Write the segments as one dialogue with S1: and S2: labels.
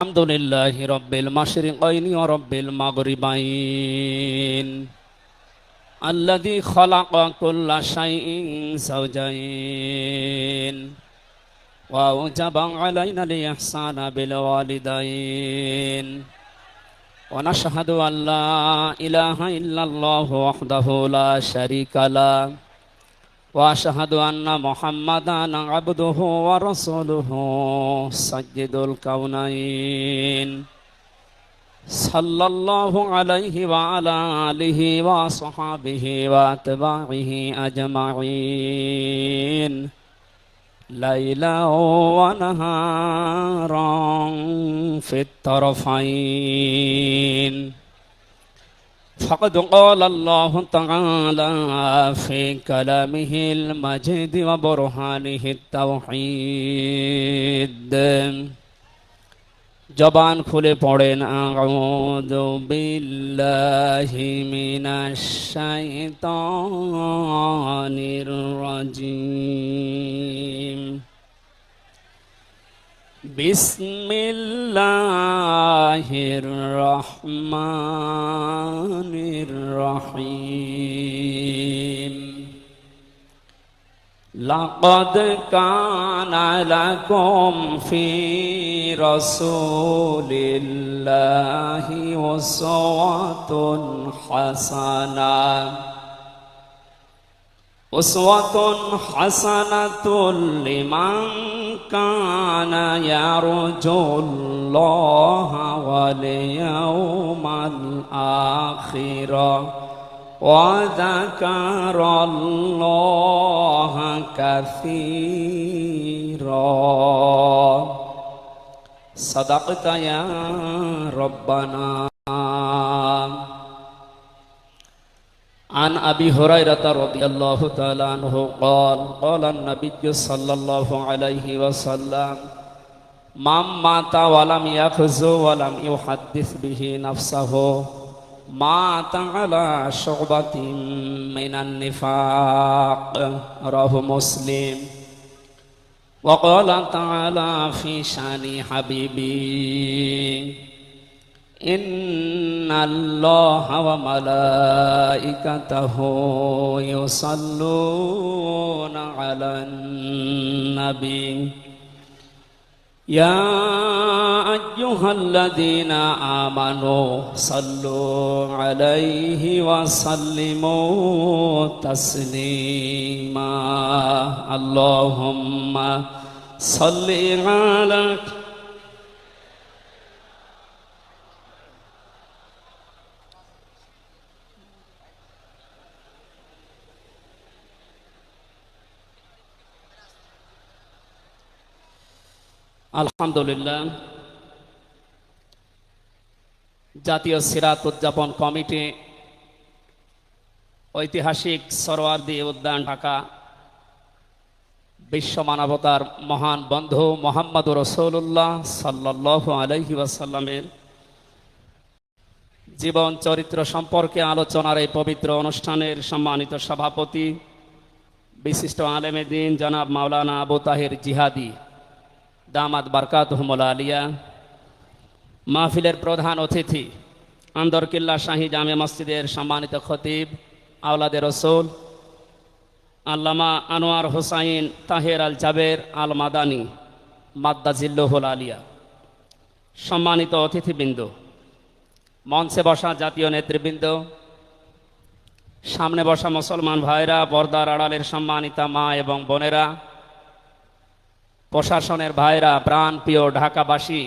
S1: الحمد لله رب المشرقين ورب المغربين الذي خلق كل شيء زوجين وأوجب علينا الإحسان بالوالدين ونشهد أن لا إله إلا الله وحده لا شريك له وأشهد أن محمدا عبده ورسوله سيد الكونين صلى الله عليه وعلى آله وصحبه وأتباعه أجمعين ليلا ونهارا في الطرفين فقد قال الله تعالى في كلامه المجيد وبرهانه التوحيد জবান খুলে পড়েন আউযু বিল্লাহি মিনাশ শাইতানির রাজিম বিসমিল্লাহির রহমানির রহিম লাকাদ কানা লাকুম ফি রাসূলিল্লাহি উসওয়াতুন হাসানাহ হাসানাতুল লিমান কানা ইয়ারজুল্লাহা ওয়াল ইয়াউমাল আখিরা وذكر الله كثيرا صدقت يا ربنا عن أبي هريرة رضي الله تعالى عنه قال قال النبي صلى الله عليه وسلم من مات ولم يخزو ولم يحدث به نفسه مات على شعبة من النفاق رواه مسلم وقال تعالى في شان حبيبي إن الله وملائكته يصلون على النبي يا أيها الذين آمنوا صلوا عليه وسلموا تسليما اللهم صل على আলহামদুলিল্লাহ জাতীয় সিরাত উদযাপন কমিটি ঐতিহাসিক সরওয়ার্দী উদ্যান ঢাকা বিশ্ব মানবতার মহান বন্ধু মুহাম্মদুর রাসূলুল্লাহ সাল্লাল্লাহু আলাইহি ওয়াসাল্লামের জীবন চরিত্র সম্পর্কে আলোচনার এই পবিত্র অনুষ্ঠানের সম্মানিত সভাপতি বিশিষ্ট আলেমে দ্বীন জনাব মাওলানা আবু তাহের জিহাদি দামাত বারকাতুহুমুল আলিয়া, মাহফিলের প্রধান অতিথি আন্দরকিল্লা শাহী জামে মসজিদের সম্মানিত খতিব আওলাদে রসুল আল্লামা আনোয়ার হোসাইন তাহের আল জাবের আল মাদানী মাদ্দাজিল্লুহুল আলিয়া, সম্মানিত অতিথিবৃন্দ, মঞ্চে বসা জাতীয় নেতৃবৃন্দ, সামনে বসা মুসলমান ভাইরা, পর্দার আড়ালের সম্মানিতা মা এবং বোনেরা, প্রশাসনের ভাইরা, প্রাণ প্রিয় ঢাকাবাসী,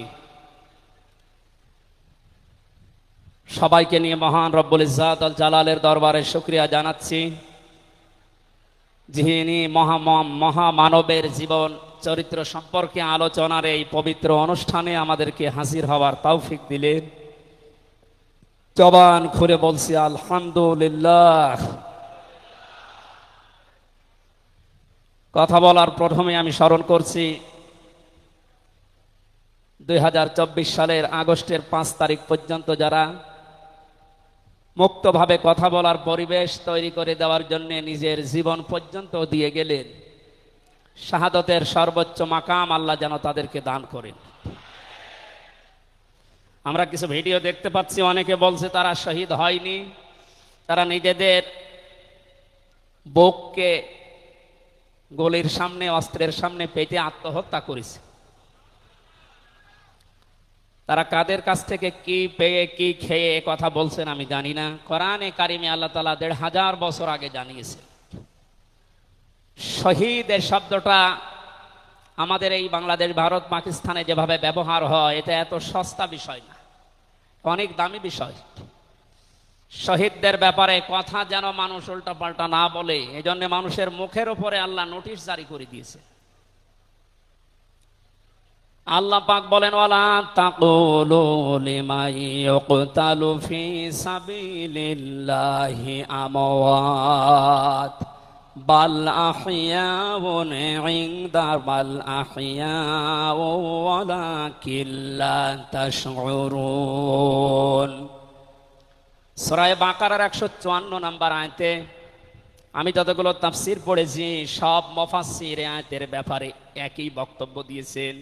S1: সবাইকে নিয়ে মহান রব্বুল ইজ্জাত আল জালালের দরবারে শুকরিয়া জানাচ্ছি, যিনি মহামানবের জীবন চরিত্র সম্পর্কে আলোচনার এই পবিত্র অনুষ্ঠানে আমাদেরকে হাজির হওয়ার তৌফিক দিলেন। জবান খুলে বলছি আলহামদুলিল্লাহ। কথা বলার প্রথমে আমি স্মরণ করছি 2024 সালের আগস্টের 5 তারিখ পর্যন্ত যারা মুক্তভাবে কথা বলার পরিবেশ তৈরি করে দেওয়ার জন্য নিজের জীবন পর্যন্ত দিয়ে গেলেন, শাহাদতের সর্বোচ্চ মাকাম আল্লাহ যেন তাদেরকে দান করেন। আমরা কিছু ভিডিও দেখতে পাচ্ছি, অনেকে বলছে তারা শহীদ হয়নি, তারা নিজেদের বুককে গলির সামনে, অস্ত্রের সামনে পেটে আত্মহত্যা করেছে। তারা কাদের কাছ থেকে কি পেয়ে কি খেয়ে কথা বলছেন আমি জানি না। কোরআনে কারিমে আল্লাহ তাআলা ১৫০০ বছর আগে জানিয়েছে। শহীদ এর শব্দটা আমাদের এই বাংলাদেশ, ভারত, পাকিস্তানে যেভাবে ব্যবহার হয়, এটা এত সস্তা বিষয় না, অনেক দামি বিষয়। শহীদদের ব্যাপারে কথা যেন মানুষ উল্টাপাল্টা না বলে, এজন্য মানুষের মুখের উপরে আল্লাহ নোটিশ জারি করে দিয়েছে। আল্লাহ পাক বলেন, ওয়ালা তাকুলু লিমান ইউকতালু ফি সাবিলিল্লাহি আমওয়াত বাল আহইয়াউন ইনদা বাল আহইয়াউ ওয়ালাকিন লা তাশউরুন। সূরা বাকারার ১৫৪ নম্বর আয়াতে আমি যতগুলো তাফসীর পড়েছি, সব মুফাসসির আয়াতের ব্যাপারে একই বক্তব্য দিয়েছেন।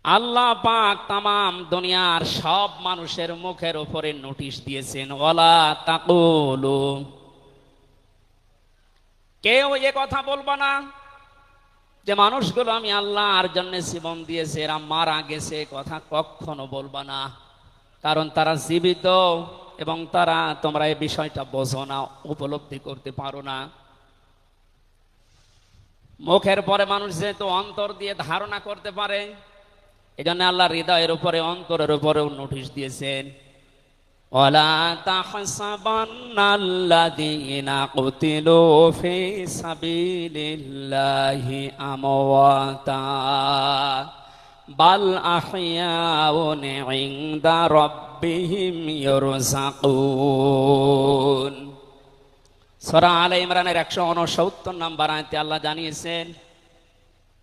S1: আল্লাহ পাক তামাম দুনিয়ার সব মানুষের মুখের উপরে নোটিশ দিয়েছেন, ওয়ালা তাকুলু, কেউ এ কথা বলবা না যে মানুষগুলো আমি আল্লাহর জন্য জীবন দিয়েছে, এরা মারা গেছে, কথা কখনো বলবা না। কারণ তারা জীবিত এবং তোমরা এই বিষয়টা বোঝো না, উপলব্ধি করতে পারো না। মুখের পরে মানুষ যেহেতু অন্তর দিয়ে ধারণা করতে পারে, এজন্য আল্লাহ হৃদয়ের উপরে, অন্তরের উপরেও নোটিশ দিয়েছেন, ওয়ালা তাহসাবান্নাল্লাযীনা কুতিলু ফি সাবিলিল্লাহি আমওয়াতা বাল আহইয়াউন ইনদা রাব্বিহিম ইরযাকুন। সূরা আলে ইমরানের ১৬৯ নম্বর আয়াতে আল্লাহ জানিয়েছেন,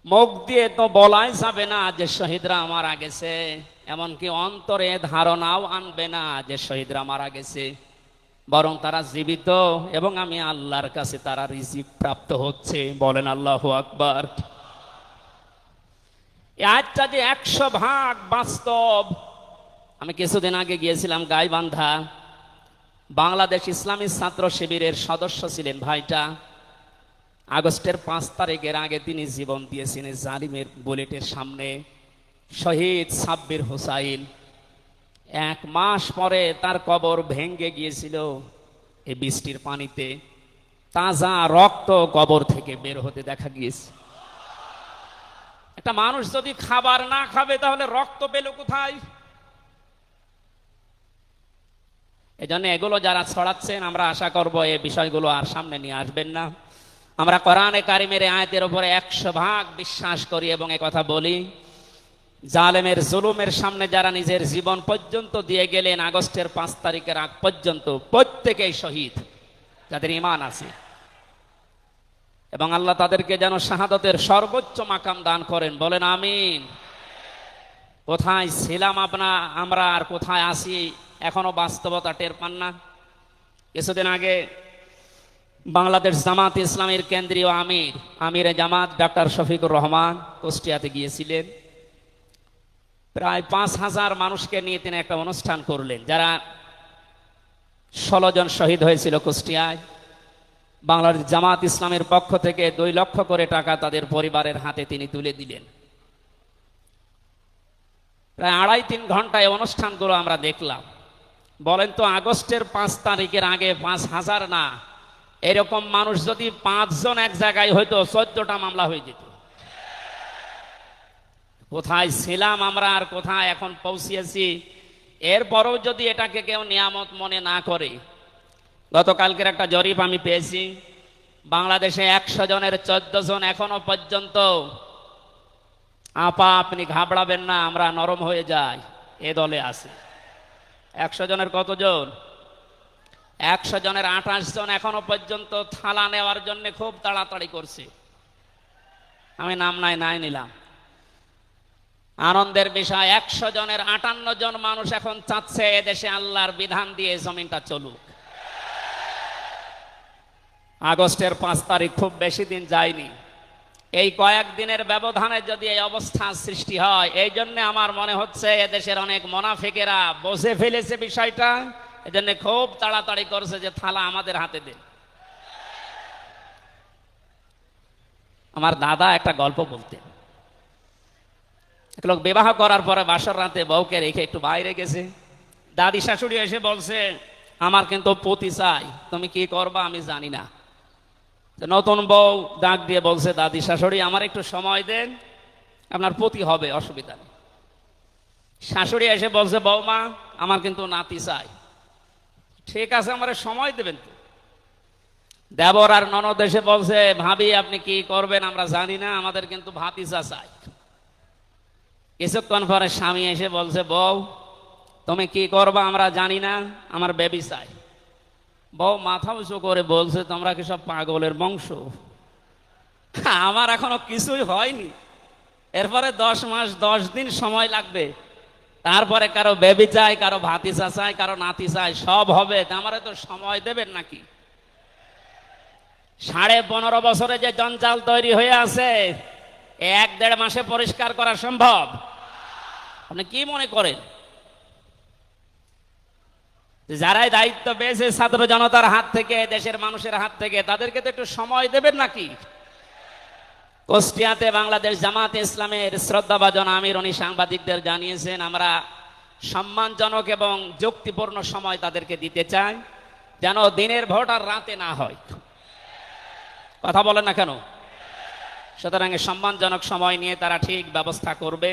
S1: মুখ দিয়ে তো বলাই যাবে না যে শহীদরা মারা গেছে, এমনকি অন্তরে ধারণাও আনবে না যে শহীদরা মারা গেছে, বরং তারা জীবিত এবং আমি আল্লাহর কাছে তারা রিজিক প্রাপ্ত হচ্ছে। বলেন আল্লাহু আকবার। এই আয়াতটা যে ১০০% বাস্তব। আমি কিছুদিন আগে গিয়েছিলাম গাইবান্ধা, বাংলাদেশ ইসলামী ছাত্র শিবিরের সদস্য ছিলেন ভাইটা। আগস্টের ৫ তারিখের আগে তিনি জীবন দিয়েছিলেন জালিমের বুলেটের সামনে। শহীদ সাব্বির হোসাইন, ১ মাস পরে তার কবর ভেঙে গিয়েছিল এই বৃষ্টির পানিতে, তাজা রক্ত কবর থেকে বের হতে দেখা গিয়েছে। একটা মানুষ যদি খাবার না খাবে তাহলে রক্ত পেল কোথায়? এজন্য এগুলো যারা ছড়াচ্ছেন, আমরা আশা করব এই বিষয়গুলো আর সামনে নিয়ে আসবেন না। আমরা কোরআনে কারিমের আয়াতের উপরে ১০০% বিশ্বাস করি এবং কথা বলি, জালেমের জুলুমের সামনে যারা নিজের জীবন পর্যন্ত দিয়ে গেলেন আগস্টের ৫ তারিখের আগ পর্যন্ত, প্রত্যেকেই শহীদ যাদের ঈমান আছে, এবং আল্লাহ তাদেরকে যেন শাহাদাতের সর্বোচ্চ মাকাম দান করেন। বলেন আমিন। কোথায় ছিলাম আমরা আর কোথায় আছি এখনো বাস্তবতা টের পান না। কিছুদিন আগে বাংলাদেশ জামাত ইসলামের কেন্দ্রীয় আমিরে জামাত ডক্টর শফিকুর রহমান কুষ্টিয়াতে গিয়েছিলেন। প্রায় ৫,০০০ মানুষকে নিয়ে তিনি একটা অনুষ্ঠান করলেন, যারা ১৬ জন শহীদ হয়েছিল কুষ্টিয়ায়। বাংলাদেশ জামাত ইসলামের পক্ষ থেকে ২ লক্ষ করে টাকা তাদের পরিবারের হাতে তিনি তুলে দিলেন। প্রায় ২.৫-৩ ঘন্টায় অনুষ্ঠানগুলো আমরা দেখলাম। বলেন তো, আগস্টের ৫ তারিখের আগে ৫,০০০ না, এরকম মানুষ যদি ৫ জন এক জায়গায় হইতো, ১৪টা মামলা হয়ে যেত। কোথায় ছিলাম আমরা আর কোথায় এখন পৌঁছিয়েছি, এরপরেও যদি এটাকে কেউ নিয়ামত মনে না করে। গতকালকের একটা জরিপ আমি পেয়েছি, বাংলাদেশে ১০০ জনের ১৪ জন এখনো পর্যন্ত, আপা আপনি ঘাবড়াবেন না, আমরা নরম হয়ে যাই, এ দলে আছে। ১০০ জনের কতজন? ১০০ জনের ২৮ জন এখনো পর্যন্ত থালা নেওয়ার জন্য খুব তাড়াতাড়ি করছে। আমি নাম নাই নিলাম। আনন্দের বিষয়, ১০০ জনের ৫৮ জন মানুষ এখন চাচ্ছে এদেশে আল্লাহর বিধান দিয়ে জমিনটা চলুক। আগস্টের ৫ তারিখ খুব বেশি দিন যায়নি, এই কয়েকদিনের ব্যবধানে যদি এই অবস্থা সৃষ্টি হয়, এই জন্য আমার মনে হচ্ছে এদেশের অনেক মুনাফিকেরা বুঝে ফেলেছে বিষয়টা, এজন্য খুব তাড়াতাড়ি করছে যে থালা আমাদের হাতে দেন। আমার দাদা একটা গল্প বলতেন, এক লোক বিবাহ করার পরে বাসর রাতে বউকে রেখে একটু বাইরে গেছে। দাদি শাশুড়ি এসে বলছে, আমার কিন্তু পতি চাই, তুমি কি করবা আমি জানি না। নতুন বউ ডাক দিয়ে বলছে, দাদি শাশুড়ি আমার একটু সময় দেন, আপনার পতি হবে, অসুবিধা নেই। শাশুড়ি এসে বলছে, বৌমা আমার কিন্তু নাতি চাই। ঠিক আছে, আমার সময় দেবেন তো। দেবর আর ননদ এসে বলছে, ভাবি আপনি কি করবেন আমরা জানি না, আমাদের কিন্তু ভাতিজা চাই। কিছুক্ষণ পরে স্বামী এসে বলছে, বউ তুমি কি করবা আমরা জানি না, আমার বেবি চাই। বউ মাথা উঁচু করে বলছে, তোমরা কি সব পাগলের বংশ? আমার এখনো কিছুই হয়নি, এরপরে 10 মাস 10 দিন সময় লাগবে, তারপরে কারো বেবি চাই, কারো ভাতিজা চাই, কারো নাতি চাই, সব হবে। আমারে তো সময় দেবেন নাকি? 15.5 বছরে যে জঞ্জাল তৈরি হয়ে আছে, 1-1.5 মাসে পরিষ্কার করা সম্ভব? আপনি কি মনে করেন? যারাই দায়িত্ব পেয়েছে ছাত্র জনতার হাত থেকে, দেশের মানুষের হাত থেকে, তাদেরকে তো একটু সময় দেবেন নাকি? কুষ্টিয়াতে বাংলাদেশ জামাতে ইসলামের শ্রদ্ধাভাজন আমির উনি সাংবাদিকদের জানিয়েছেন, আমরা সম্মানজনক এবং যুক্তিপূর্ণ সময় তাদেরকে দিতে চাই, যেন দিনের ভোট আর রাতে না হয়। কথা বলেন না কেন? সুতরাং সম্মানজনক সময় নিয়ে তারা ঠিক ব্যবস্থা করবে।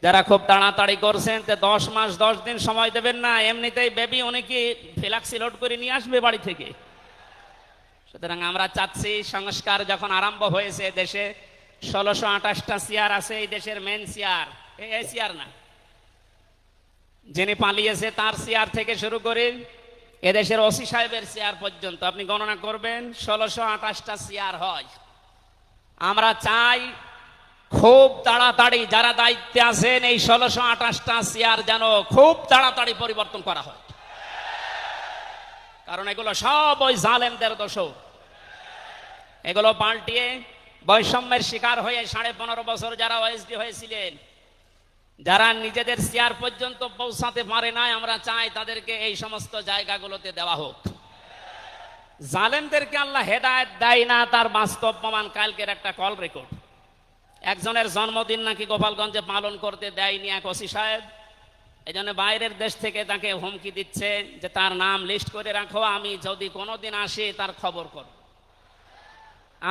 S1: যারা খুব তাড়াতাড়ি করছেন, 10 মাস 10 দিন সময় দেবেন না, এমনিতেই বেবি অনেকে ফ্লাক্সি লোড করে নিয়ে আসবে বাড়ি থেকে। সুতরাং আমরা চাচ্ছি, সংস্কার যখন আরম্ভ হয়েছে দেশে, 1628টা চেয়ার আছে এই দেশের মেন চেয়ার, এই চেয়ার না, যিনি পালিয়েছে তার চেয়ার থেকে শুরু করে এদেশের ওসি সাহেবের চেয়ার পর্যন্ত আপনি গণনা করবেন, 1628টা চেয়ার হয়। আমরা চাই খুব তাড়াতাড়ি যারা দায়িত্বে আছেন এই 1628টা চেয়ার যেন খুব তাড়াতাড়ি পরিবর্তন করা হয়, কারণ এগুলো সব ওই জালেমদের দোষ। এগুলো পাল্টিয়ে বৈষম্যের শিকার হয়ে 15.5 বছর যারা ওএসডি হয়েছিলেন, যারা নিজেদের চেয়ার পর্যন্ত পৌঁছাতে পারে নাই, আমরা চাই তাদেরকে এই সমস্ত জায়গাগুলোতে দেওয়া হোক। জালেমদেরকে আল্লাহ হেদায়েত দেয় না, তার বাস্তব প্রমাণ কালকের একটা কল রেকর্ড। একজনের জন্মদিন নাকি গোপালগঞ্জে পালন করতে দেয়নি এক ওসি সাহেব, এই জন্য বাইরের দেশ থেকে তাকে হুমকি দিচ্ছে যে তার নাম লিস্ট করে রাখো, আমি যদি কোনোদিন আসি তার খবর করব।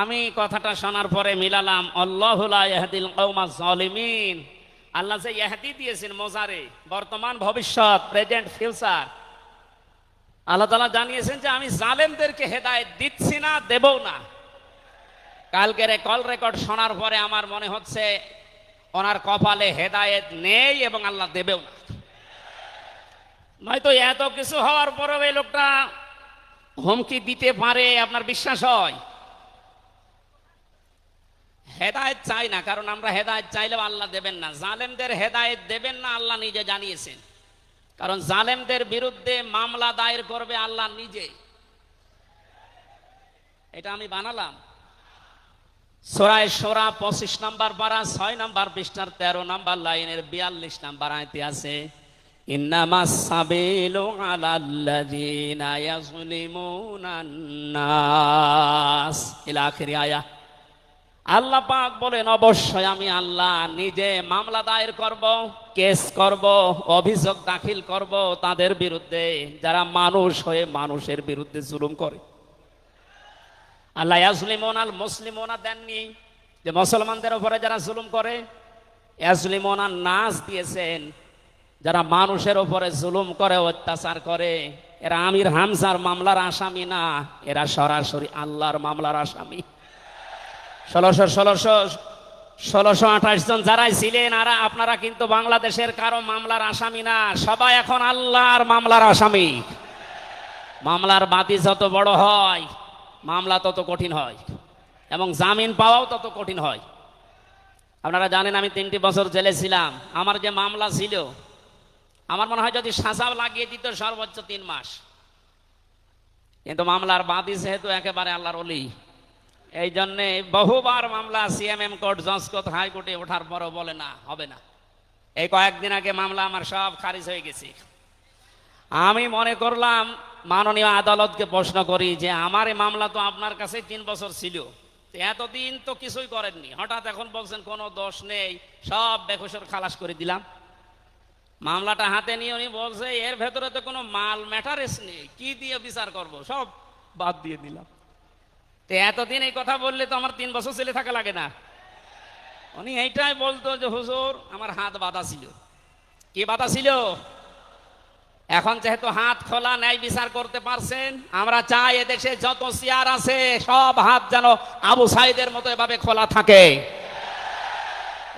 S1: আমি কথাটা শোনার পরে মিলালাম, আল্লাহু লা ইয়াহদিল কওমাজ জালিমিন। আল্লাহ যে ইহদি দিয়েছেন মোজারে, বর্তমান ভবিষ্যৎ, প্রেজেন্ট ফিউচার, আল্লাহ তাআলা জানিয়েছেন যে আমি জালেমদেরকে হেদায়েত দিচ্ছি না, দেবও না। কালকের কল রেকর্ড শোনার পরে আমার মনে হচ্ছে ওনার কপালে হেদায়েত নেই এবং আল্লাহ দেবেও না। নয়তো এত কিছু হওয়ার পরেও এই লোকটা হুমকি দিতে পারে, আপনার বিশ্বাস হয়? হেদায়েত চাই না, কারণ আমরা হেদায়েত চাইলেও আল্লাহ দেবেন না। জালেমদের হেদায়েত দেবেন না, আল্লাহ নিজে জানিয়েছেন, কারণ জালেমদের বিরুদ্ধে মামলা দায়ের করবে আল্লাহ নিজে। এটা আমি বানালাম। সূরা শূরা 25 নম্বর পারা 6 নম্বর পৃষ্ঠার 13 নম্বর লাইনের 42 নম্বর আয়াতে আছে, ইন্নামাস সাবিলু আলাল্লাযিনা ইয়াজলিমুনান নাস ইলা আখির আয়া। আল্লাহ পাক বলেন, অবশ্যই আমি আল্লাহ নিজে মামলা দায়ের করব, কেস করব, অভিযোগ দাখিল করব তাদের বিরুদ্ধে যারা মানুষ হয়ে মানুষের বিরুদ্ধে জুলুম করে। আল্লাহ ইয়াজলিমুন আল মুসলিমুনা দেননি, যে মুসলমানদের উপরে যারা জুলুম করে, ইয়াজলিমুনা নাস দিয়েছেন, যারা মানুষের উপরে জুলুম করে, অত্যাচার করে। এরা আমির হামজার মামলার আসামি না, এরা সরাসরি আল্লাহর মামলার আসামি। 1628 জন যারাই ছিলেন, আর আপনারা কিন্তু বাংলাদেশের কারো মামলার আসামি না, সবাই এখন আল্লাহর মামলার আসামি। মামলার বাদী যত বড় হয়, মামলা তত কঠিন হয় এবং জামিন পাওয়াও তত কঠিন হয়। আপনারা জানেন আমি 3টি বছর জেলে ছিলাম। আমার যে মামলা ছিল, আমার মনে হয় যদি সাজাও লাগিয়ে দিত সর্বোচ্চ 3 মাস, কিন্তু মামলার বাদী যেহেতু একেবারে আল্লাহর ওলি, এই জন্যে বহুবার মামলা সিএমএম কোর্ট, জজ কোর্ট, হাইকোর্টে ওঠার পরও বলে না, হবে না। এই কয়েকদিন আগে মামলা আমার সব খারিজ হয়ে গেছে। আমি মনে করলাম মাননীয় আদালতকে প্রশ্ন করি যে আমার এই মামলা তো আপনার কাছে 3 বছর ছিল, এতদিন তো কিছুই করেননি, হঠাৎ এখন বলছেন কোনো দোষ নেই, সব বেকসুর খালাস করে দিলাম। মামলাটা হাতে নিয়ে উনি বলছে এর ভেতরে তো কোনো মাল ম্যাটারেস নেই, কি দিয়ে বিচার করব, সব বাদ দিয়ে দিলাম। তো এতদিন এই কথা বললে তো আমার 3 বছর ছেলে থাকা লাগে না। উনি এইটাই বলতো যে হুজুর আমার হাত বাঁধা ছিল। কি বাঁধা ছিল? এখন যেহেতু হাত খোলা, ন্যায় বিচার করতে পারছেন, আমরা চাই এদেশে যত চেয়ার আছে সব হাত যেন আবু সাইদের মতো এভাবে খোলা থাকে।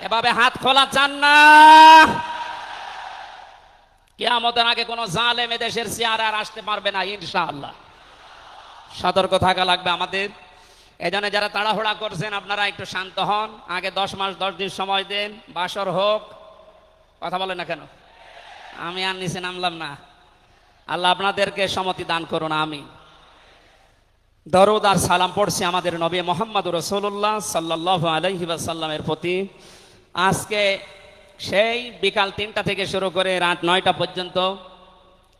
S1: এভাবে হাত খোলা চান না? কিয়ামতের আগে কোন জালেম এদেশের চেয়ারে আর আসতে পারবে না ইনশাআল্লাহ। সতর্ক থাকা লাগবে আমাদের। এজন্য যারা তাড়াহুড়া করছেন আপনারা একটু শান্ত হন, আগে 10 মাস 10 দিন সময় দেন, বাসর হোক। কথা বলেন না কেন? আমি আর নিচে নামলাম না। আল্লাহ আপনাদেরকে সম্মতি দান করুন, আমিন। দরুদ আর সালাম পড়ছি আমাদের নবী মুহাম্মদ রাসূলুল্লাহ সাল্লাল্লাহু আলাইহি ওয়াসাল্লামের প্রতি। আজকে সেই বিকাল 3টা থেকে শুরু করে রাত 9টা পর্যন্ত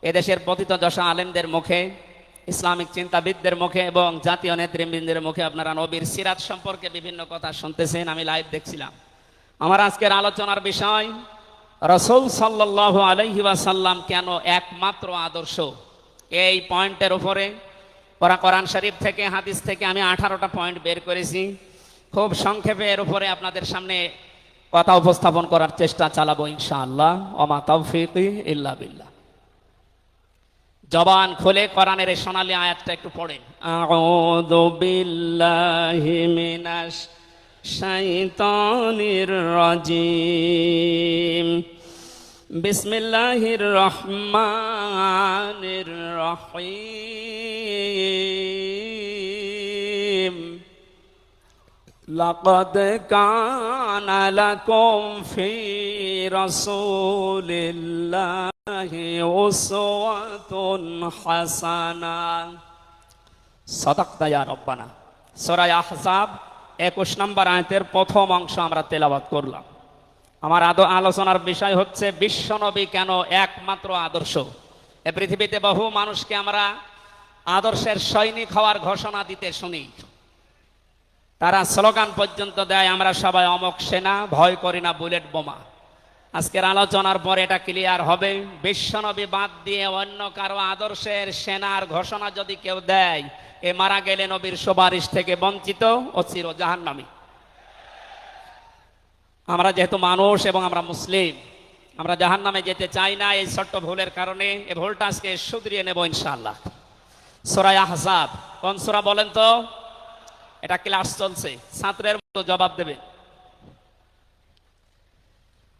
S1: এদেশের পতিত দশা আলেমদের মুখে, ইসলামিক চিন্তাবিদদের মুখে এবং জাতীয় নেতৃবৃন্দের মুখে আপনারা নবীর সিরাত সম্পর্কে বিভিন্ন কথা শুনতেছেন। আমি লাইভ দেখছিলাম। আমার আজকের আলোচনার বিষয় রাসূল সাল্লাল্লাহু আলাইহি ওয়াসাল্লাম কেন একমাত্র আদর্শ। এই পয়েন্টের উপরে কোরআন শরীফ থেকে, হাদিস থেকে আমি 18টা পয়েন্ট বের করেছি। খুব সংক্ষেপে এর উপরে আপনাদের সামনে কথা উপস্থাপন করার চেষ্টা চালাবো ইনশাআল্লাহ। ওমা তাওফীকি ইল্লা বিল্লাহ। জবান খুলে কোরআনের এই সোনালী আয়াতটা একটু পড়েন। আউযু বিল্লাহি মিনাশ শাইতানির রাজিম। বিসমিল্লাহির রহমানির রহিম। লাকাদ কানা লাকুম ফি রাসূলিল্লাহি উসওয়াতুন হাসানাহ। সাদাকতা ইয়া রাব্বানা। সূরা আহজাব 21 নম্বর আয়াতের প্রথম অংশ আমরা তেলাওয়াত করলাম। আমার আলোচনার বিষয় হচ্ছে বিশ্বনবী কেন একমাত্র আদর্শ। এই পৃথিবীতে বহু মানুষকে আমরা আদর্শের সৈনিক হওয়ার ঘোষণা দিতে শুনি, তারা স্লোগান পর্যন্ত দেয় আমরা সবাই অমক সেনা, ভয় করি না বুলেট বোমা। আজকের আলোচনার পর এটা ক্লিয়ার হবে, বিশ্বনবী বাদ দিয়ে অন্য কারো আদর্শের সেনার ঘোষণা যদি কেউ দেয়, এ মারা গেলে নবীর সুপারিশ থেকে বঞ্চিত ও চির জাহান্নামী। আমরা যেহেতু মানুষ এবং আমরা মুসলিম, আমরা জাহান্নামে যেতে চাই না। এই ছোট্ট ভুলের কারণে এই ভুলটা আজকে শুধরিয়ে নেব ইনশাআল্লাহ। সূরা আহজাব কোন সূরা বলেন তো? এটা ক্লাস চলছে, ছাত্রের মতো জবাব দেবে।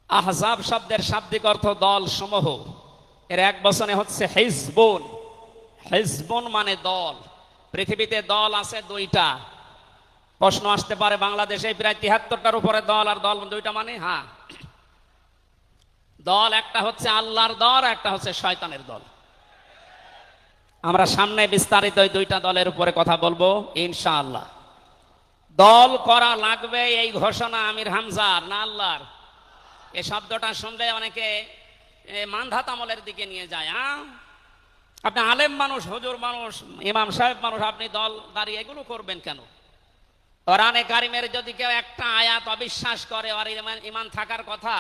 S1: আহজাব শব্দের শাব্দিক অর্থ দল সমূহ। এর এক বচনে হচ্ছে হিজবুন। হিজবুন মানে দল। পৃথিবীতে দল আছে 2টা। প্রশ্ন আসতে পারে বাংলাদেশে প্রায় 73টার উপরে দল, আর দল 2টা মানে? হ্যাঁ, দল একটা হচ্ছে আল্লাহর দল, একটা হচ্ছে শয়তানের দল। আমরা সামনে বিস্তারিত ওই 2টা দলের উপরে কথা বলবো ইনশাআল্লাহ। দল করা লাগবে এই ঘোষণা আমির হামজার না আল্লাহর? এই শব্দটা শুনলে অনেকে মানধাত আমলের দিকে নিয়ে যায়। আপনি আলেম মানুষ, হুজুর মানুষ, ইমাম সাহেব মানুষ, আপনি দল দাঁড়িয়ে এগুলো করবেন কেন? কোরআনে কারিমের যদি কেউ একটা আয়াত অবিশ্বাস করে, আর ইমান থাকার কথা।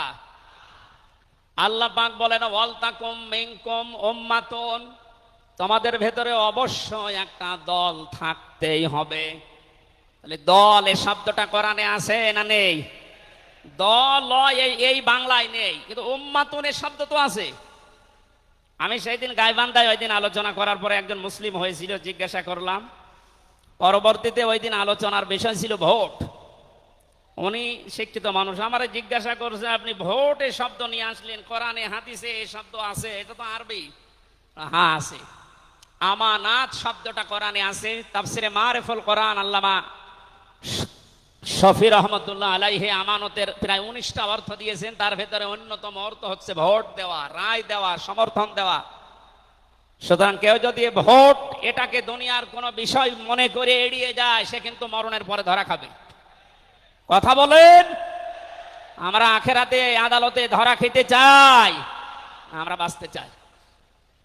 S1: আল্লাহ পাক বলেন ওয়ালতাকুম মিনকুম উম্মাতুন, তোমাদের ভেতরে অবশ্যই একটা দল থাকতেই হবে। তাহলে দল এই শব্দটা কোরআনে আছে না নেই? দল এই বাংলায় নেই, কিন্তু উম্মাতুন এর শব্দ তো আছে। আমি সেই দিন গাইবান্ধায় ওই দিন আলোচনা করার পরে একজন মুসলিম হয়েছিল, জিজ্ঞাসা করলাম। পরবর্তীতে ওই দিন আলোচনার বিষয় ছিল ভোট। উনি শিক্ষিত মানুষ, আমারে জিজ্ঞাসা করছে আপনি ভোট এই শব্দ নিয়ে আসলেন, কোরআনে হাদিসে এই শব্দ আছে? এটা তো আরবি। হ্যাঁ আছে। আমানাত শব্দটা কোরআনে আছে। তাফসিরে মারিফুল কোরআন আল্লামা শফি রহমতুল্লাহ আলাইহি আমানতের প্রায় 19টা অর্থ দিয়েছেন। তার ভেতরে অন্যতম অর্থ হচ্ছে ভোট দেওয়া, রায় দেওয়া, সমর্থন দেওয়া। সুতরাং কেউ যদি ভোট এটাকে দুনিয়ার কোনো বিষয় মনে করে এড়িয়ে যায়, সে কিন্তু মরণের পরে ধরা খাবে। কথা বলেন, আমরা আখেরাতে আদালতে ধরা খেতে চাই, আমরা বাঁচতে চাই।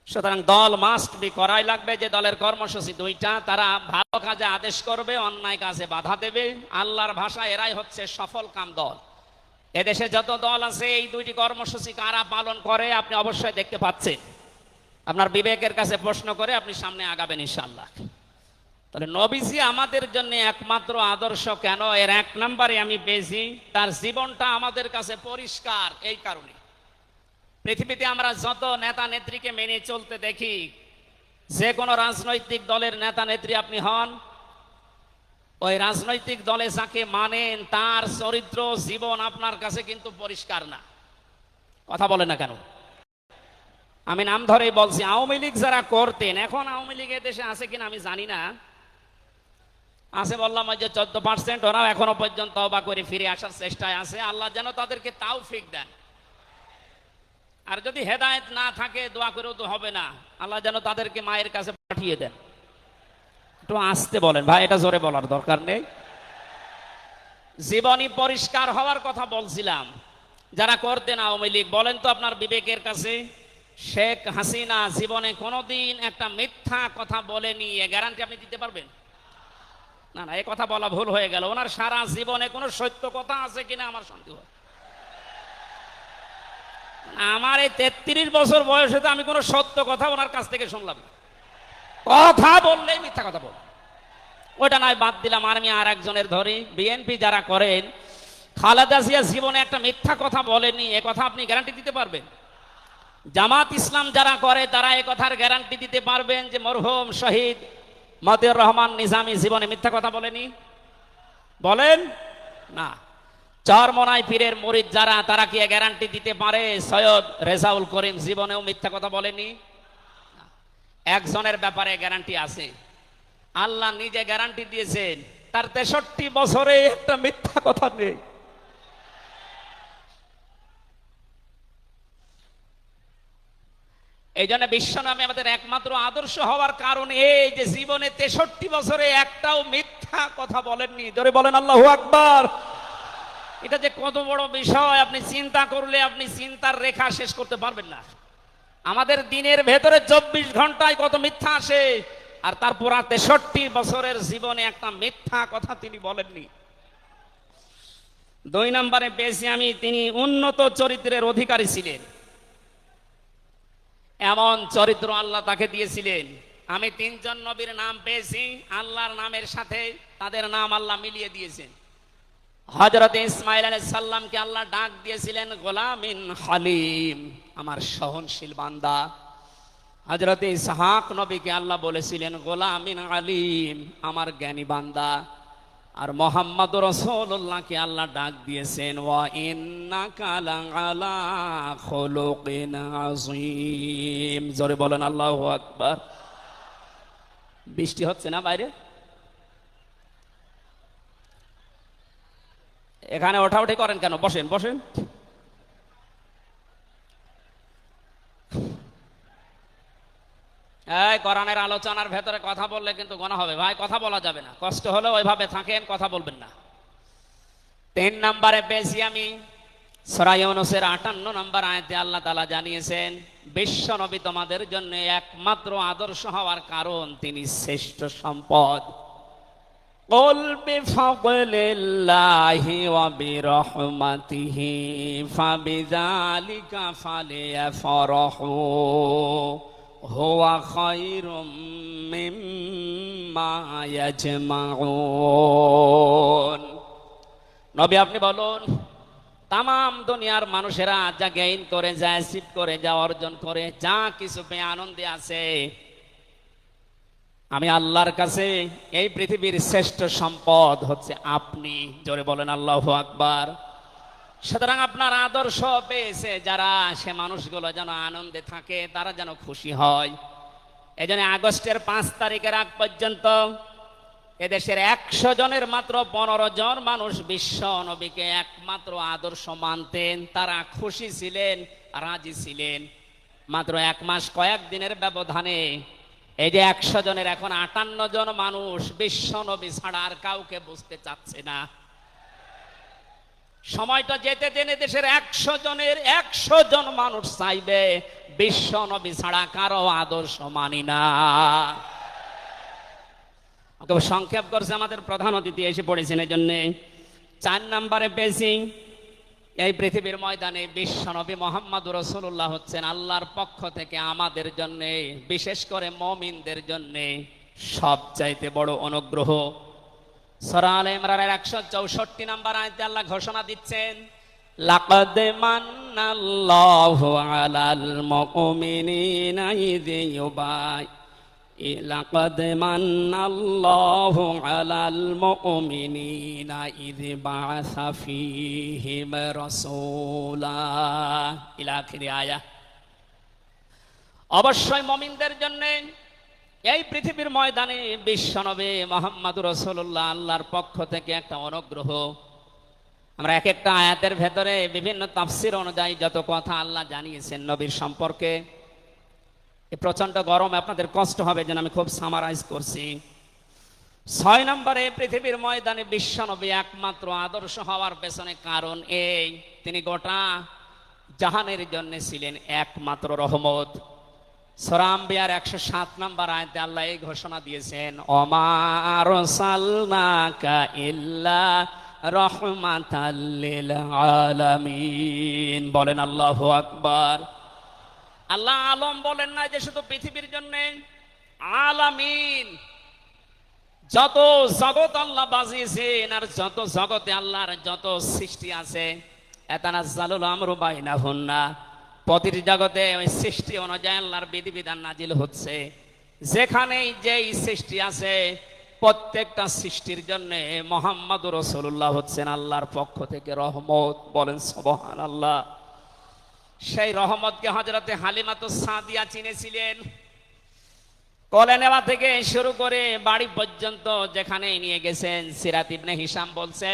S1: সুতরাং দল মাস্ট বি, করাই লাগবে। যে দলের কর্মসূচি দুইটা, তারা ভালো কাজে আদেশ করবে, অন্যায় কাজে বাধা দেবে। আল্লাহর ভাষা এরাই হচ্ছে সফল কাম দল। এদেশে যত দল আছে এই দুইটি কর্মসূচি কারা পালন করে আপনি অবশ্যই দেখতে পাচ্ছেন। আপনার বিবেকের কাছে প্রশ্ন করে আপনি সামনে আগাবেন ইনশাআল্লাহ। তাহলে নবীজি আমাদের জন্য একমাত্র আদর্শ কেন? এর এক নম্বরে আমি পেয়েছি তার জীবনটা আমাদের কাছে পরিষ্কার। এই কারণে পৃথিবীতে আমরা যত নেতা নেত্রীকে মেনে চলতে দেখি, যে কোনো রাজনৈতিক দলের নেতা নেত্রী আপনি হন, ওই রাজনৈতিক দলে যাকে মানেন তার চরিত্র জীবন আপনার কাছে কিন্তু পরিষ্কার না। কথা বলে না কেন? আমি নাম ধরেই বলছি, আওয়ামী লীগ যারা করতেন, এখন আওয়ামী লীগ দেশে আছে কিনা আমি জানি না, আছে বললাম ওই যে 14%, ওরাও এখনো পর্যন্ত তওবা করে ফিরে আসার চেষ্টায় আছে। আল্লাহ যেন তাদেরকে তাওফিক দেন। আর যদি হেদায়েত না থাকে দোয়া করেও তো হবে না, আল্লাহ যেন তাদেরকে মায়ের কাছে পাঠিয়ে দেন। একটু আসতে বলেন ভাই, এটা জোরে বলার দরকার নেই। জীবনী পরিষ্কার হওয়ার কথা বলছিলাম। যারা করতেন আওয়ামী লীগ, বলেন তো আপনার বিবেকের কাছে, শেখ হাসিনা জীবনে কোনোদিন একটা মিথ্যা কথা বলেনি, এ গ্যারান্টি আপনি দিতে পারবেন? না না, এই কথা বলা ভুল হয়ে গেল। ওনার সারা জীবনে কোনো সত্য কথা আছে কিনা আমার সন্দেহ। আমার এই 33 বছর বয়সে তো আমি কোনো সত্য কথা ওনার কাছ থেকে শুনলাম না। কথা বললেই মিথ্যা কথা বল। ওটা নয়, বাদ দিলাম। আর আমি আর একজনের ধরি, বিএনপি যারা করেন, খালেদা জিয়া জীবনে একটা মিথ্যা কথা বলেনি, এ কথা আপনি গ্যারান্টি দিতে পারবেন? জামাত ইসলাম যারা করে তারা এ কথার গ্যারান্টি দিতে পারবেন যে মরহুম শহীদ মতিউর রহমান নিজামী জীবনে মিথ্যা কথা বলেনি? বলেন না। চরমনাই পীরের মুরিদ যারা, তারা কি গ্যারান্টি দিতে পারে সৈয়দ রেজাউল করিম জীবনেও মিথ্যা কথা বলেনি? একজনের ব্যাপারে গ্যারান্টি আছে, আল্লাহ নিজে গ্যারান্টি দিয়েছেন, তার 63 বছরে একটা মিথ্যা কথা নেই। এই জন্য বিশ্বনামে আমাদের একমাত্র আদর্শ হওয়ার কারণ এই যে জীবনে 63 বছরে একটাও মিথ্যা কথা বলেননি। জোরে বলেন আল্লাহু আকবার। এটা যে কত বড় বিষয় আপনি চিন্তা করলে আপনি চিন্তার রেখা শেষ করতে পারবেন না। আমাদের দিনের ভেতরে 24 ঘন্টায় কত মিথ্যা আসে, আর তার পুরা 63 বছরের জীবনে একটা মিথ্যা কথা তিনি বলেননি। 2 নম্বরে পেয়েছি আমি, তিনি উন্নত চরিত্রের অধিকারী ছিলেন। এমন চরিত্র আল্লাহ তাকে দিয়েছিলেন। আমি 3 জন নবীর নাম পেয়েছি, আল্লাহর নামের সাথে তাদের নাম আল্লাহ মিলিয়ে দিয়েছেন। হযরত ইসমাঈল আলাইহিস সালামকে আল্লাহ ডাক দিয়েছিলেন গোলামিন হালিম, আমার সহনশীল বান্দা। হযরত ইসহাক নবীকে আল্লাহ বলেছিলেন গোলামিন আলিম, আমার জ্ঞানী বান্দা। আর মুহাম্মদুর রাসূলুল্লাহকে আল্লাহ ডাক দিয়েছেন ওয়া ইন্নাকা লাআলা খুলুকিন আযীম। জোরে বলেন আল্লাহু আকবার। বৃষ্টি হচ্ছে না বাইরে? এখানে ওঠাউঠি করেন কেন? বসেন বসেন। এই কোরআনের আলোচনার ভেতরে কথা বললে কিন্তু গুনাহ হবে ভাই, কথা বলা যাবে না। কষ্ট হলে ওইভাবে থাকেন, কথা বলবেন না। 3 নম্বরে পেয়েছি আমি সূরা ইউনূসের 58 নম্বর আয়াতে আল্লাহ তাআলা জানিয়েছেন বিশ্ব নবী তোমাদের জন্য একমাত্র আদর্শ হওয়ার কারণ তিনি শ্রেষ্ঠ সম্পদ। কুল বিফাদলিল্লাহি ওয়া বিরহমাতিহি ফাবিযালিকা ফালিয়াফরাহু হুয়া খায়রুম মিম্মা ইয়াজমাউন। নবী আপনি বলুন, তাম দুনিয়ার মানুষেরা যা গেইন করে, যা অ্যাচিভ করে, যা অর্জন করে, যা কিছু পেয়ে আনন্দে আছে, আমি আল্লাহর কাছে এই পৃথিবীর শ্রেষ্ঠ সম্পদ হচ্ছে আপনি। জোরে বলেন আল্লাহু আকবার। সুতরাং আপনার আদর্শ পেয়েছে যারা, সে মানুষগুলো যেন আনন্দে থাকে, তারা যেন খুশি হয়। এই জন্য আগস্টের 5 তারিখের আগ পর্যন্ত এদেশের 100 জনের মাত্র 15 জন মানুষ বিশ্ব নবীকে একমাত্র আদর্শ মানতেন। তারা খুশি ছিলেন, রাজি ছিলেন। মাত্র 1 মাস কয়েক দিনের ব্যবধানে এই যে 100 জনের এখন 58 জন মানুষ বিশ্ব নবী ছাড়া আর কাউকে বুঝতে চাচ্ছে না। সময়টা যেতে জেনে দেশের 100 জনের 100 জন মানুষ চাইবে বিশ্ব নবী ছাড়া কারো আদর্শ মানি না। সংক্ষেপ করছে আমাদের প্রধান অতিথি এসে পড়েছেন। এই জন্য 4 নম্বরে বেসিং, এই পৃথিবীর ময়দানে বিশ্ব নবী মুহাম্মদুর রাসূলুল্লাহ হচ্ছেন আল্লাহর পক্ষ থেকে আমাদের জন্য, বিশেষ করে মুমিনদের জন্য সবচাইতে বড় অনুগ্রহ। সূরা আলে ইমরানের 164 নম্বর আয়াতে আল্লাহ ঘোষণা দিচ্ছেন, লাকাদ মান্নাল্লাহু আলাল মুমিনিনা ইয লাকাদ মান্নাল্লাহু আলাল মুমিনিনা ইয বাআসা ফীহিম রাসূলা ইলা আখির আয়া। অবশ্যই মুমিনদের জন্য এই পৃথিবীর ময়দানে বিশ্বনবী মুহাম্মদুর রাসূলুল্লাহ আল্লাহর পক্ষ থেকে একটা অনুগ্রহ। আমরা এক একটা আয়াতের ভেতরে বিভিন্ন তাফসীর অনুযায়ী যত কথা আল্লাহ জানিয়েছেন নবীর সম্পর্কে, প্রচন্ড গরম, আপনাদের কষ্ট হবে যেন আমি খুব সামারাইজ করছি। 6 নম্বরে পৃথিবীর ময়দানে বিশ্বনবী একমাত্র আদর্শ হওয়ার পেছনে কারণ এই, তিনি গোটা জাহানের জন্য ছিলেন একমাত্র রহমত। সূরা আম্বিয়ার 107 নম্বর আয়াতে আল্লাহ এই ঘোষণা দিয়েছেন, ওমা আরসালনাকা ইল্লা রাহমাতাল লিল আলামিন। বলেন আল্লাহু আকবার। আল্লাহ আলম বলেন না যে শুধু পৃথিবীর জন্য, আলামিন যত জগৎ আল্লাহ বাজিয়েছেন আর যত জগতে আল্লাহর যত সৃষ্টি আছে, এতানাজ্জালুল আমরু বাইনাহুন্না, প্রতিটি জগতে ওই সৃষ্টি অনুযায়ী আল্লাহর বিধিবিধান নাজিল হচ্ছে। যেখানেই যেই সৃষ্টি আছে প্রত্যেকটা সৃষ্টির জন্য মুহাম্মদুর রাসূলুল্লাহ হচ্ছেন আল্লাহর পক্ষ থেকে রহমত। বলেন সুবহানাল্লাহ। সেই রহমতকে হযরতে হালিমাতুস সাদিয়া চিনেছিলেন। কোলে নেওয়া থেকে শুরু করে বাড়ি পর্যন্ত যেখানে নিয়ে গেছেন, সিরাত ইবনে হিশাম বলছে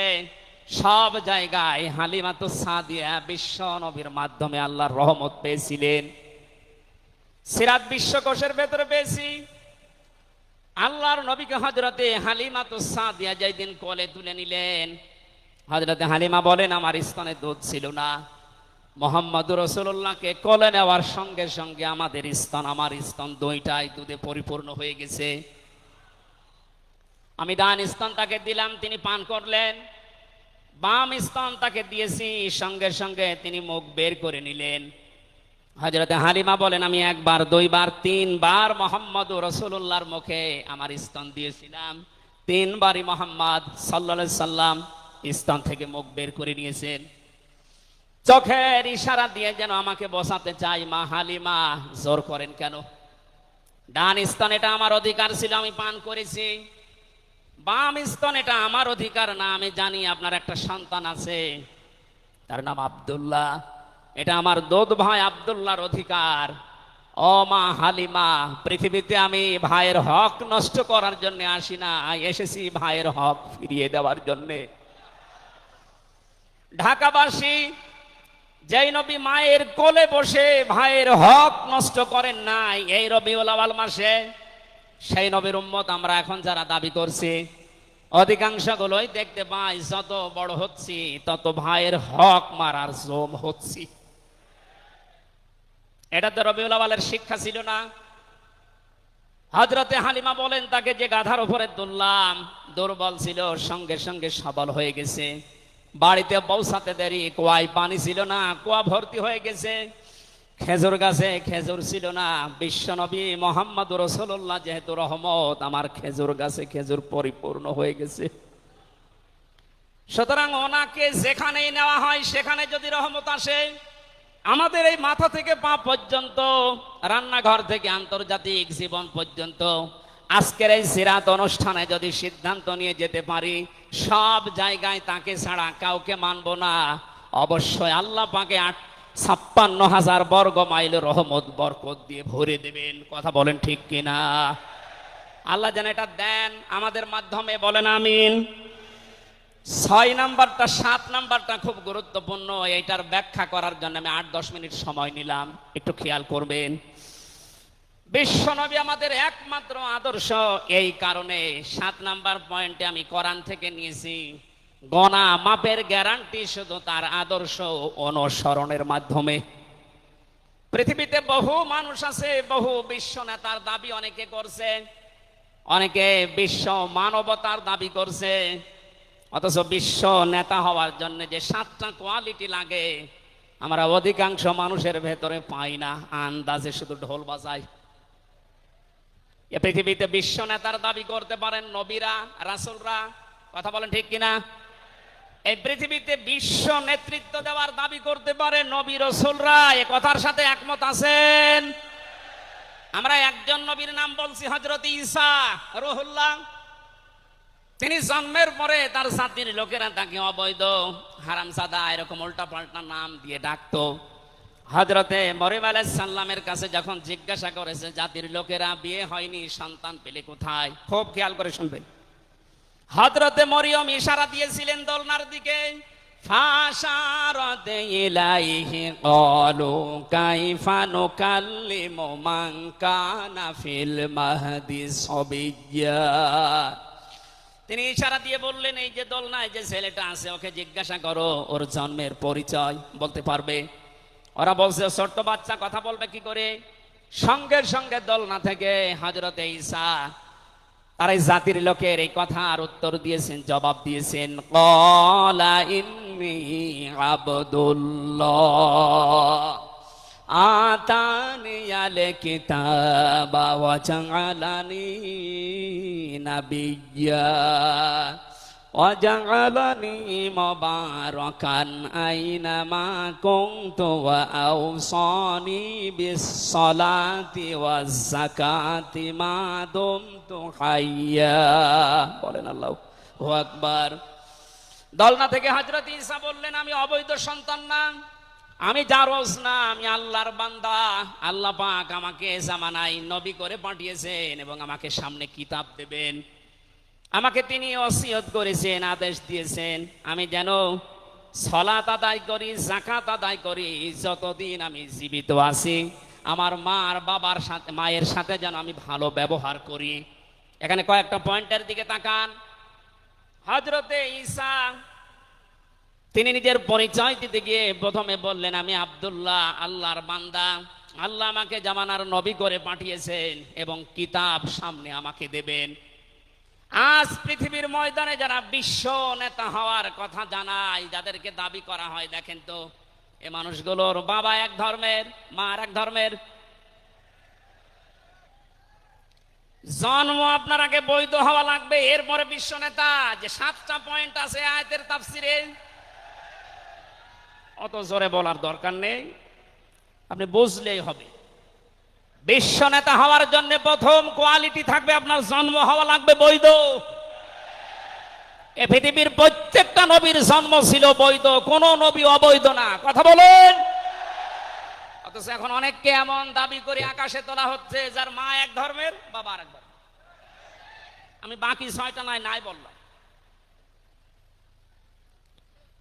S1: সব জায়গায় হালিমাতুস সাদিয়া বিশ্ব নবীর মাধ্যমে আল্লাহর রহমত পেয়েছিলেন। সিরাত বিশ্বকোষের ভেতরে পেয়েছি আল্লাহর নবীকে হযরতে হালিমাতুস সাদিয়া যেদিন কোলে তুলে নিলেন, হযরতে হালিমা বলেন আমার স্তনে দুধ ছিল না। মুহাম্মদুর রাসূলুল্লাহকে কোলে নেওয়ার সঙ্গে সঙ্গে আমার স্তন দুইটাই দুধে পরিপূর্ণ হয়ে গেছে। আমি ডান স্তন তাকে দিলাম, তিনি পান করলেন। বাম স্তন তাকে দিয়েছি, সঙ্গে সঙ্গে তিনি মুখ বের করে নিলেন। হযরতে হালিমা বলেন আমি একবার, দুইবার, 3 বার মুহাম্মদুর রাসূলুল্লাহর মুখে আমার স্তন দিয়েছিলাম। 3 বারই মুহাম্মদ সাল্লাল্লাহু আলাইহি সাল্লাম স্তন থেকে মুখ বের করে নিয়েছেন। চোখের ইশারা দিয়ে যেন আমাকে বসাতে চাই, মা হালিমা জোর করেন কেন? ডান স্তন এটা আমার অধিকার ছিল, আমি পান করেছি। বাম স্তন এটা আমার অধিকার না, আমি জানি আপনার একটা সন্তান আছে, তার নাম আব্দুল্লাহ, এটা আমার দুধ ভাই আব্দুল্লাহর অধিকার। ও মা হালিমা, পৃথিবীতে আমি ভাইয়ের হক নষ্ট করার জন্য আসি না, এসেছি ভাইয়ের হক ফিরিয়ে দেওয়ার জন্য। ঢাকাবাসী যেই নবী মায়ের কোলে বসে ভাইয়ের হক নষ্ট করেন নাই এই রবিউল আউয়াল মাসে, সেই নবীর উম্মত আমরা এখন যারা দাবি করছি অধিকাংশগুলোই দেখতে পাই যত বড় হচ্ছি তত ভাইয়ের হক মারার জম হচ্ছি। এটা তো রবিউল আউয়ালের শিক্ষা ছিল না। হযরতে হালিমা বলেন তাকে যে গাধার উপরে তুললাম দুর্বল ছিল, সঙ্গে সঙ্গে সবল হয়ে গেছে। বাড়িতে পৌঁছাতে দেরি, কুয়ায় পানি ছিল না, কুয়া ভর্তি হয়ে গেছে। খেজুর গাছে খেজুর ছিল না, বিশ্বনবী মুহাম্মদুর রাসূলুল্লাহ যেহেতু রহমত, আমার খেজুর গাছে খেজুর পরিপূর্ণ হয়ে গেছে। সুতরাং ওনাকে যেখানেই নেওয়া হয় সেখানে যদি রহমত আসে, আমাদের এই মাথা থেকে পা পর্যন্ত, রান্নাঘর থেকে আন্তর্জাতিক জীবন পর্যন্ত, আজকের এই সিরাত অনুষ্ঠানে যদি সিদ্ধান্ত নিয়ে যেতে পারি সব জায়গায় তাকে ছাড়া কাউকে মানব না, অবশ্যই আল্লাহ পাকে 56,000 বর্গ মাইল রহমত বরকত দিয়ে ভরে দেবেন। কথা বলেন ঠিক কিনা? আল্লাহ যেন এটা দেন আমাদের মাধ্যমে, বলেন আমিন। 6 নাম্বারটা 7 নাম্বারটা খুব গুরুত্বপূর্ণ, এইটার ব্যাখ্যা করার জন্য আমি 8-10 মিনিট সময় নিলাম, একটু খেয়াল করবেন। বিশ্বনবী আমাদের একমাত্র আদর্শ। এই কারণে 7 নাম্বার পয়েন্টে আমি কোরআন থেকে নিয়েছি, গণা মাপের গ্যারান্টি শুধু তার আদর্শ অনুসরণের মাধ্যমে। পৃথিবীতে বহু মানুষ আছে, বহু বিশ্ব নেতার দাবি অনেকে করছে, অনেকে বিশ্ব মানবতার দাবি করছে, অথচ বিশ্ব নেতা হওয়ার জন্য যে 7টা কোয়ালিটি লাগে আমরা অধিকাংশ মানুষের ভেতরে পাই না, আন্দাজে শুধু ঢোল বাজায়। এ পৃথিবীতে বিশ্ব নেতার দাবি করতে পারেন নবীরা, রাসূলরা, কথা বলেন ঠিক কিনা? এই পৃথিবীতে বিশ্ব নেতৃত্ব দেওয়ার দাবি করতে পারে নবী রাসূলরা, এ কথার সাথে একমত আছেন? আমরা একজন নবীর নাম বলছি, হযরত ঈসা রূহুল্লাহ। তিনি জন্মের পরে তার জাতির লোকেরা তাকে অবৈধ, হারামজাদা, এরকম উল্টা পাল্টা নাম দিয়ে ডাকতো। হযরতে মরিয়ম আলাইহিস সালামের কাছে যখন জিজ্ঞাসা করেছে জাতির লোকেরা, বিয়ে হয়নি, সন্তান পেলে কোথায়, খুব খেয়াল করে শুনবেন। হযরতে মরিয়ম ইশারা দিয়েছিলেন দোলনার দিকে, ফাশারাত ইলাইহি ক্বালু কাইফা নুকাল্লিমু মান কানা ফিল মাহদি সাবিয়্যা। তিনি ইশারা দিয়ে বললেন, এই যে দোলনায় যে ছেলেটা আছে ওকে জিজ্ঞাসা করো ওর জন্মের পরিচয় বলতে পারবে। ওরা বলছে ছোট্ট বাচ্চা কথা বলবে কি করে? সঙ্গে সঙ্গে দোলনা থেকে হযরতে ঈসা তার এই জাতির লোকের এই কথার উত্তর দিয়েছেন, জবাব দিয়েছেন, ক্বালা ইন্নী আবদুল্লাহ আতানিয়াল কিতাবা ওয়া জাআলানি নাবিয়্যা ওয়া জাআলানি মুবারাকান আইনামা কুনতু ওয়া আওসানি বিস-সালাতি ওয়াজ-যাকাতি মা দুমতু হাইয়্যা। বলেন আল্লাহু আকবার। দোলনা থেকে হযরত ঈসা বললেন, আমি অবৈধ সন্তান না, আমি জারজ না, আমি আল্লাহর বান্দা। আল্লাহ পাক আমাকে জামানায় নবী করে পাঠিয়েছেন এবং আমাকে সামনে কিতাব দেবেন। আমাকে তিনি ওসিয়ত করেছেন, আদেশ দিয়েছেন আমি যেন সালাত আদায় করি, যাকাত আদায় করি যতদিন আমি জীবিত আছি। আমার মা আর বাবার সাথে, মায়ের সাথে যেন আমি ভালো ব্যবহার করি। এখানে কয়েকটা পয়েন্টের দিকে তাকান। হযরতে ঈসা তিনি নিজের পরিচয় দিতে গিয়ে প্রথমে বললেন, আমি আব্দুল্লাহ, আল্লাহর বান্দা। আল্লাহ আমাকে জামানার নবী করে পাঠিয়েছেন এবং কিতাব সামনে আমাকে দেবেন। আজ পৃথিবীর ময়দানে যারা বিশ্ব নেতা হওয়ার কথা জানায়, যাদেরকে দাবি করা হয়, দেখেন তো এ মানুষগুলোর বাবা এক ধর্মের, মা আর এক ধর্মের। জন্ম আপনার আগে বৈধ হওয়া লাগবে, এরপরে বিশ্ব নেতা। যে 7টা পয়েন্ট আছে আয়াতের তাফসিরে, অত জোরে বলার দরকার নেই, আপনি বুঝলেই হবে। বিশ্ব নেতা হওয়ার জন্য প্রথম কোয়ালিটি থাকবে, আপনার জন্ম হওয়া লাগবে বৈধ। এ পৃথিবীর প্রত্যেকটা নবীর জন্ম ছিল বৈধ, কোন নবী অবৈধ না, কথা বলেন। অথচ এখন অনেককে এমন দাবি করে আকাশে তোলা হচ্ছে যার মা এক ধর্মের, বাবা আর এক ধর্মের। আমি বাকি 6টা নাই বললাম।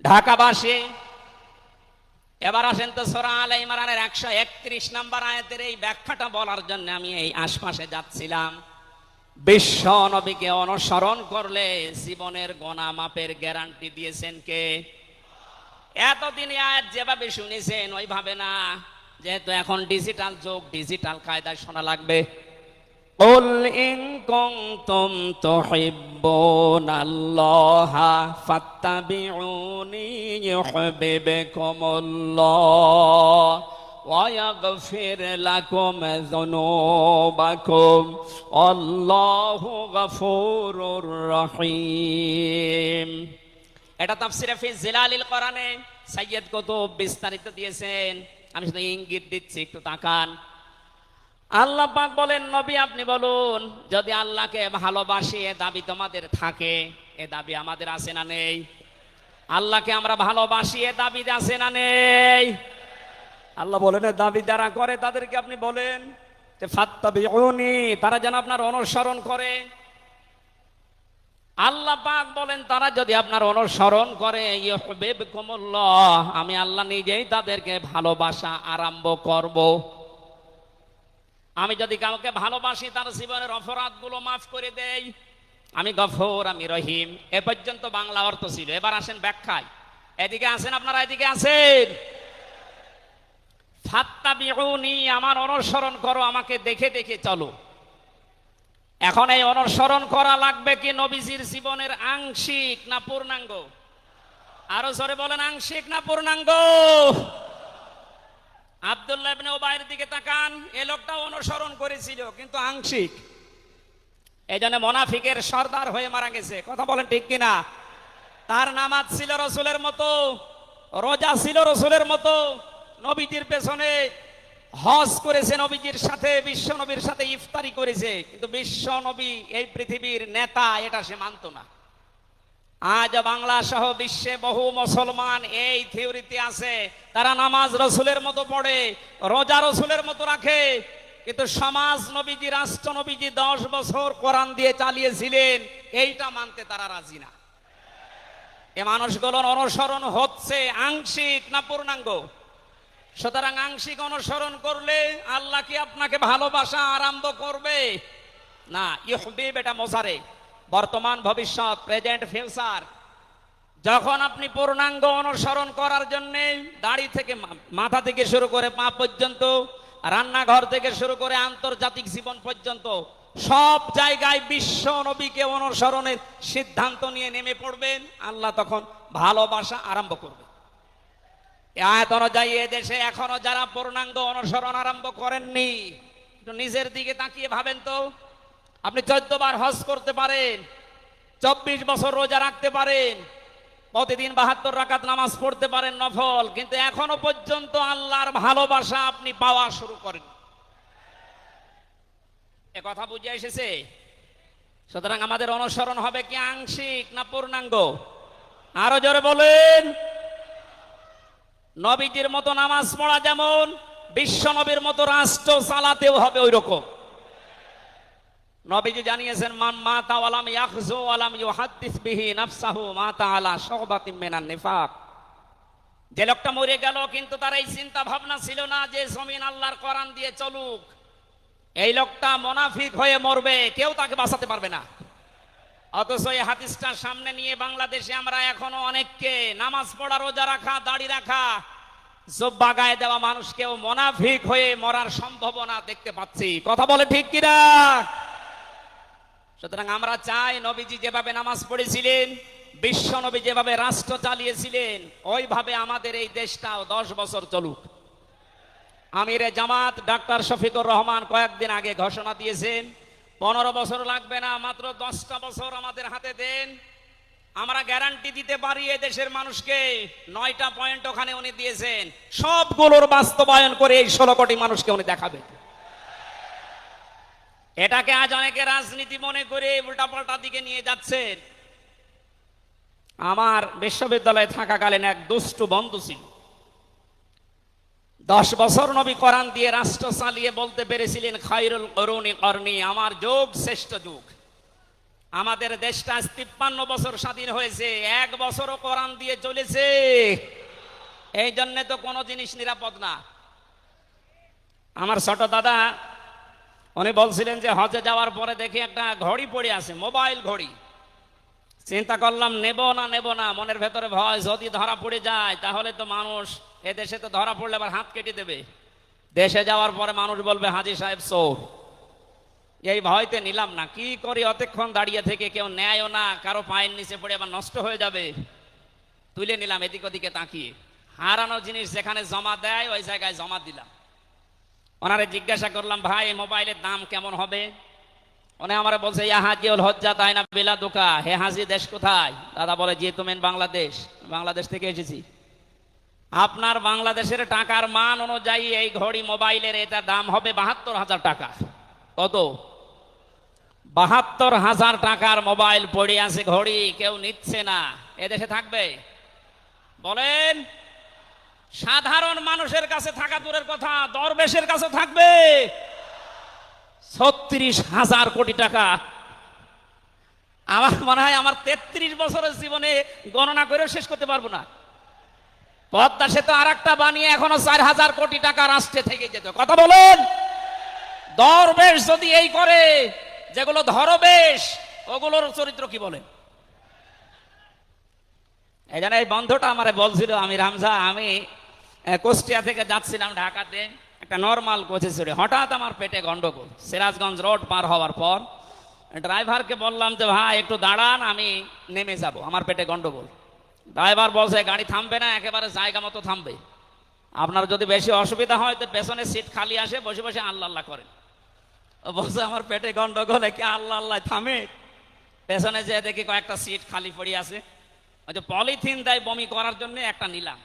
S1: ঢাকাবাসী, এবার আসেন তো সূরা আলে ইমরানের 131 নম্বর আয়াতের এই ব্যাখ্যাটা বলার জন্য আমি এই আশপাশে যাচ্ছিলাম। বিশ্ব নবীকে অনুসরণ করলে জীবনের গোনা মাপের গ্যারান্টি দিয়েছেন কে? এতদিন আয়াত যেভাবে শুনেছেন ওইভাবে না, যেহেতু এখন ডিজিটাল যুগ, ডিজিটাল কায়দায় শোনা লাগবে। কুল ইন কুনতুম তুহিব্বুনাল্লাহা ফাত্তাবিউনি ইউহিব্বুকুমুল্লাহ ওয়া ইয়াগফির লাকুম যুনুবাকুম আল্লাহু গফুরুর রহিম। এটা তাফসিরে ফি জিলালিল কোরআনে সাইয়্যিদ কুতুব বিস্তারিত দিয়েছেন, আমি শুধু ইঙ্গিত দিচ্ছি, একটু তাকান। আল্লাহ পাক বলেন, নবী আপনি বলুন, যদি আল্লাহকে ভালোবাসি এ দাবি তোমাদের থাকে, এ দাবি আমাদের আছে না নেই? আল্লাহকে আমরা ভালোবাসি এ দাবি আছে না নেই? আল্লাহ বলেন এ দাবি যারা করে তাদেরকে আপনি বলেন যে ফাত্তাবিউনি, তারা যেন আপনার অনুসরণ করে। আল্লাহ পাক বলেন তারা যদি আপনার অনুসরণ করে ইউহিব্বুকুমুল্লাহ, আমি আল্লাহ নিজেই তাদেরকে ভালোবাসা আরম্ভ করব। আমি যদি কাউকে ভালোবাসি তার জীবনের অপরাধগুলো মাফ করে দেই, আমি গফুর, আমি রহিম। এ পর্যন্ত বাংলা অর্থ ছিল। এবার আসেন ব্যাখ্যায়। এদিকে আসেন আপনারা, এদিকে আসেন। ফাত্তাবিউনি, আমার অনুসরণ করো, আমাকে দেখে দেখে চলো। এখন এই অনুসরণ করা লাগবে কি নবীজির জীবনের আংশিক না পূর্ণাঙ্গ? আরো জোরে বলেন, আংশিক না পূর্ণাঙ্গ? আব্দুল্লাহ ইবনে উবাইয়ের দিকে তাকান, এই লোকটা অনুসরণ করেছিল কিন্তু আংশিক। এই জন্য মুনাফিকের সর্দার হয়ে মারা গেছে। কথা বলেন ঠিক কিনা? তার নামাজ ছিল রসুলের মতো, রোজা ছিল রসুলের মতো, নবীজির পেছনে হজ করেছে, নবীজির সাথে, বিশ্ব নবীর সাথে ইফতারি করেছে, কিন্তু বিশ্ব নবী এই পৃথিবীর নেতা এটা সে মানত না। আজ বাংলা সহ বিশ্বে বহু মুসলমান এই থিওরিতে আছে, তারা নামাজ রসুলের মতো পড়ে, রোজা রসুলের মতো রাখে, কিন্তু সমাজ নবীজি, রাষ্ট্র নবীজি 10 বছর কোরআন দিয়ে চালিয়েছিলেন, এইটা মানতে তারা রাজি না। এ মানুষগুলোর অনুসরণ হচ্ছে আংশিক না পূর্ণাঙ্গ? সুতরাং আংশিক অনুসরণ করলে আল্লাহ কি আপনাকে ভালোবাসা আরম্ভ করবে? না। ইহবিব এটা মোজারে, বর্তমান, ভবিষ্যৎ, প্রেজেন্ট, ফিউচার। যখন আপনি পূর্ণাঙ্গ অনুসরণ করার জন্য দাড়ি থেকে, মাথা থেকে শুরু করে পা পর্যন্ত, রান্নাঘর থেকে শুরু করে আন্তর্জাতিক জীবন পর্যন্ত সব জায়গায় বিশ্ব নবীকে অনুসরণের সিদ্ধান্ত নিয়ে নেমে পড়বেন, আল্লাহ তখন ভালোবাসা আরম্ভ করবে। আয়াত অনুযায়ী এদেশে এখনো যারা পূর্ণাঙ্গ অনুসরণ আরম্ভ করেননি, একটু নিজের দিকে তাকিয়ে ভাবেন তো। আপনি 14 বার হজ করতে পারেন, 24 বছর রোজা রাখতে পারেন, প্রতিদিন 72 রাকাত নামাজ পড়তে পারেন নফল, কিন্তু এখনো পর্যন্ত আল্লাহর ভালোবাসা আপনি পাওয়া শুরু করেন। এ কথা বুঝে এসেছে? সুতরাং আমাদের অনুসরণ হবে কি আংশিক না পূর্ণাঙ্গ? আরো জোরে বলেন। নবীজির মতো নামাজ পড়া যেমন, বিশ্ব নবীর মতো রাষ্ট্র চালাতেও হবে ওই রকম। নবীজি জানিয়েছেন, মান মাতা ওয়ালাম ইয়াখযু ওয়ালাম ইউহাদ্দিস বিহি নাফসাহু মাতা আলা শুবাতিন মিনান নিফাক। যে লোকটা মরে গেল কিন্তু তার এই চিন্তা ভাবনা ছিল না যে জমিন আল্লাহর কোরআন দিয়ে চলুক, এই লোকটা মুনাফিক হয়ে মরবে, কেউ তাকে বাঁচাতে পারবে না। অথচ এই হাদিসটা সামনে নিয়ে বাংলাদেশে আমরা এখনো অনেককে নামাজ পড়া, রোজা রাখা, দাড়ি রাখা, জুব্বা গায়ে দেওয়া মানুষকেও মুনাফিক হয়ে মরার সম্ভাবনা দেখতে পাচ্ছি। কথা বলে ঠিক কিনা? সুতরাং আমরা চাই নবীজি যেভাবে নামাজ পড়েছিলেন, বিশ্ব নবী যেভাবে রাষ্ট্র চালিয়েছিলেন, ওইভাবে আমাদের এই দেশটাও 10 বছর চলুক। আমিরে জামাত ডাক্তার শফিকুর রহমান কয়েকদিন আগে ঘোষণা দিয়েছেন, 15 বছর লাগবে না, মাত্র 10টা বছর আমাদের হাতে দেন, আমরা গ্যারান্টি দিতে পারি এই দেশের মানুষকে। 9টা পয়েন্ট ওখানে উনি দিয়েছেন, সবগুলোর বাস্তবায়ন করে এই 16 কোটি মানুষকে উনি দেখাবেন। এটাকে আজ অনেকে রাজনীতি মনে করে উল্টাপাল্টা দিকে নিয়ে যাচ্ছেন। আমার বিশ্ববিদ্যালয়ে থাকাকালীন এক দুষ্টু বন্ধু ছিল, 10 বছর নবী কোরআন দিয়ে রাষ্ট্র চালিয়ে বলতে পেরেছিলেন, খায়রুল কুরুনি করনি, আমার যুগ শ্রেষ্ঠ যুগ। আমাদের দেশটা 53 বছর স্বাধীন হয়েছে, 1 বছরও কোরআন দিয়ে চলেছে। এই জন্য তো কোনো জিনিস নিরাপদ না। আমার ছোট দাদা উনি বলছিলেন যে হজে যাওয়ার পরে দেখি একটা ঘড়ি পড়ে আছে, মোবাইল ঘড়ি। চিন্তা করলাম নেব না, মনের ভেতরে ভয়, যদি ধরা পড়ে যায় তাহলে তো মানুষ, এদেশে তো ধরা পড়লে আবার হাত কেটে দেবে, দেশে যাওয়ার পরে মানুষ বলবে হাজী সাহেব চোর। এই ভয়তে নিলাম না। কি করি, অতক্ষণ দাঁড়িয়ে থেকে কেউ নেয়ও না, কারো পায়ের নিচে পড়ে আবার নষ্ট হয়ে যাবে, তুলে নিলাম এদিক ওদিকে তাকিয়ে। হারানো জিনিস যেখানে জমা দেয় ওই জায়গায় জমা দিলাম। ওনারে জিজ্ঞাসা করলাম, ভাই মোবাইলের দাম কেমন হবে? উনি আমারে বলছে, ইয়া হাজিউল হজ্জা তাই না বেলা দোকা, হে হাজি দেশ কোথায়? দাদা বলে, জি তুমি বাংলাদেশ। বাংলাদেশ থেকে এসেছি। আপনার বাংলাদেশের টাকার মান অনুযায়ী এই ঘড়ি মোবাইলের এটা দাম হবে 72,000 টাকা। কত? 72,000 টাকার মোবাইল পড়ে আছে, ঘড়ি কেউ নিচ্ছে না, এদেশে থাকবে? বলেন। সাধারণ মানুষের কাছে থাকা দূরের কথা, দরবেশের কাছে থাকবে 36,000 কোটি টাকা। আমার মনে হয় আমার 33 বছরের জীবনে গণনা করে শেষ করতে পারবো না। পদ্মা সেতু আর একটা বানিয়ে এখনো 4,000 কোটি টাকা রাষ্ট্রে থেকে যেত। কথা বলেন। দরবেশ যদি এই করে, যেগুলো ধরবেশ ওগুলোর চরিত্র কি বলেন? এই জন্য এই বন্ধুটা আমারে বলছিল, আমি রামজা, আমি কুষ্টিয়া থেকে যাচ্ছিলাম ঢাকাতে, একটা নর্মাল কোচে চড়ে হঠাৎ আমার পেটে গন্ডগোল। সিরাজগঞ্জ রোড পার হওয়ার পর ড্রাইভারকে বললাম যে ভাই একটু দাঁড়ান, আমি নেমে যাব, আমার পেটে গন্ডগোল। ড্রাইভার বলছে গাড়ি থামবে না, একেবারে জায়গা মতো থামবে। আপনার যদি বেশি অসুবিধা হয় তো পেছনে সিট খালি আসে, বসে বসে আল্লাহ আল্লাহ করেন। ও বলছে আমার পেটে গন্ডগোল, কি আল্লাহ আল্লাহ থামে? পেছনে যে দেখি কয়েকটা সিট খালি পড়ে আছে, ওই যে পলিথিন দেয় বমি করার জন্য, একটা নিলাম,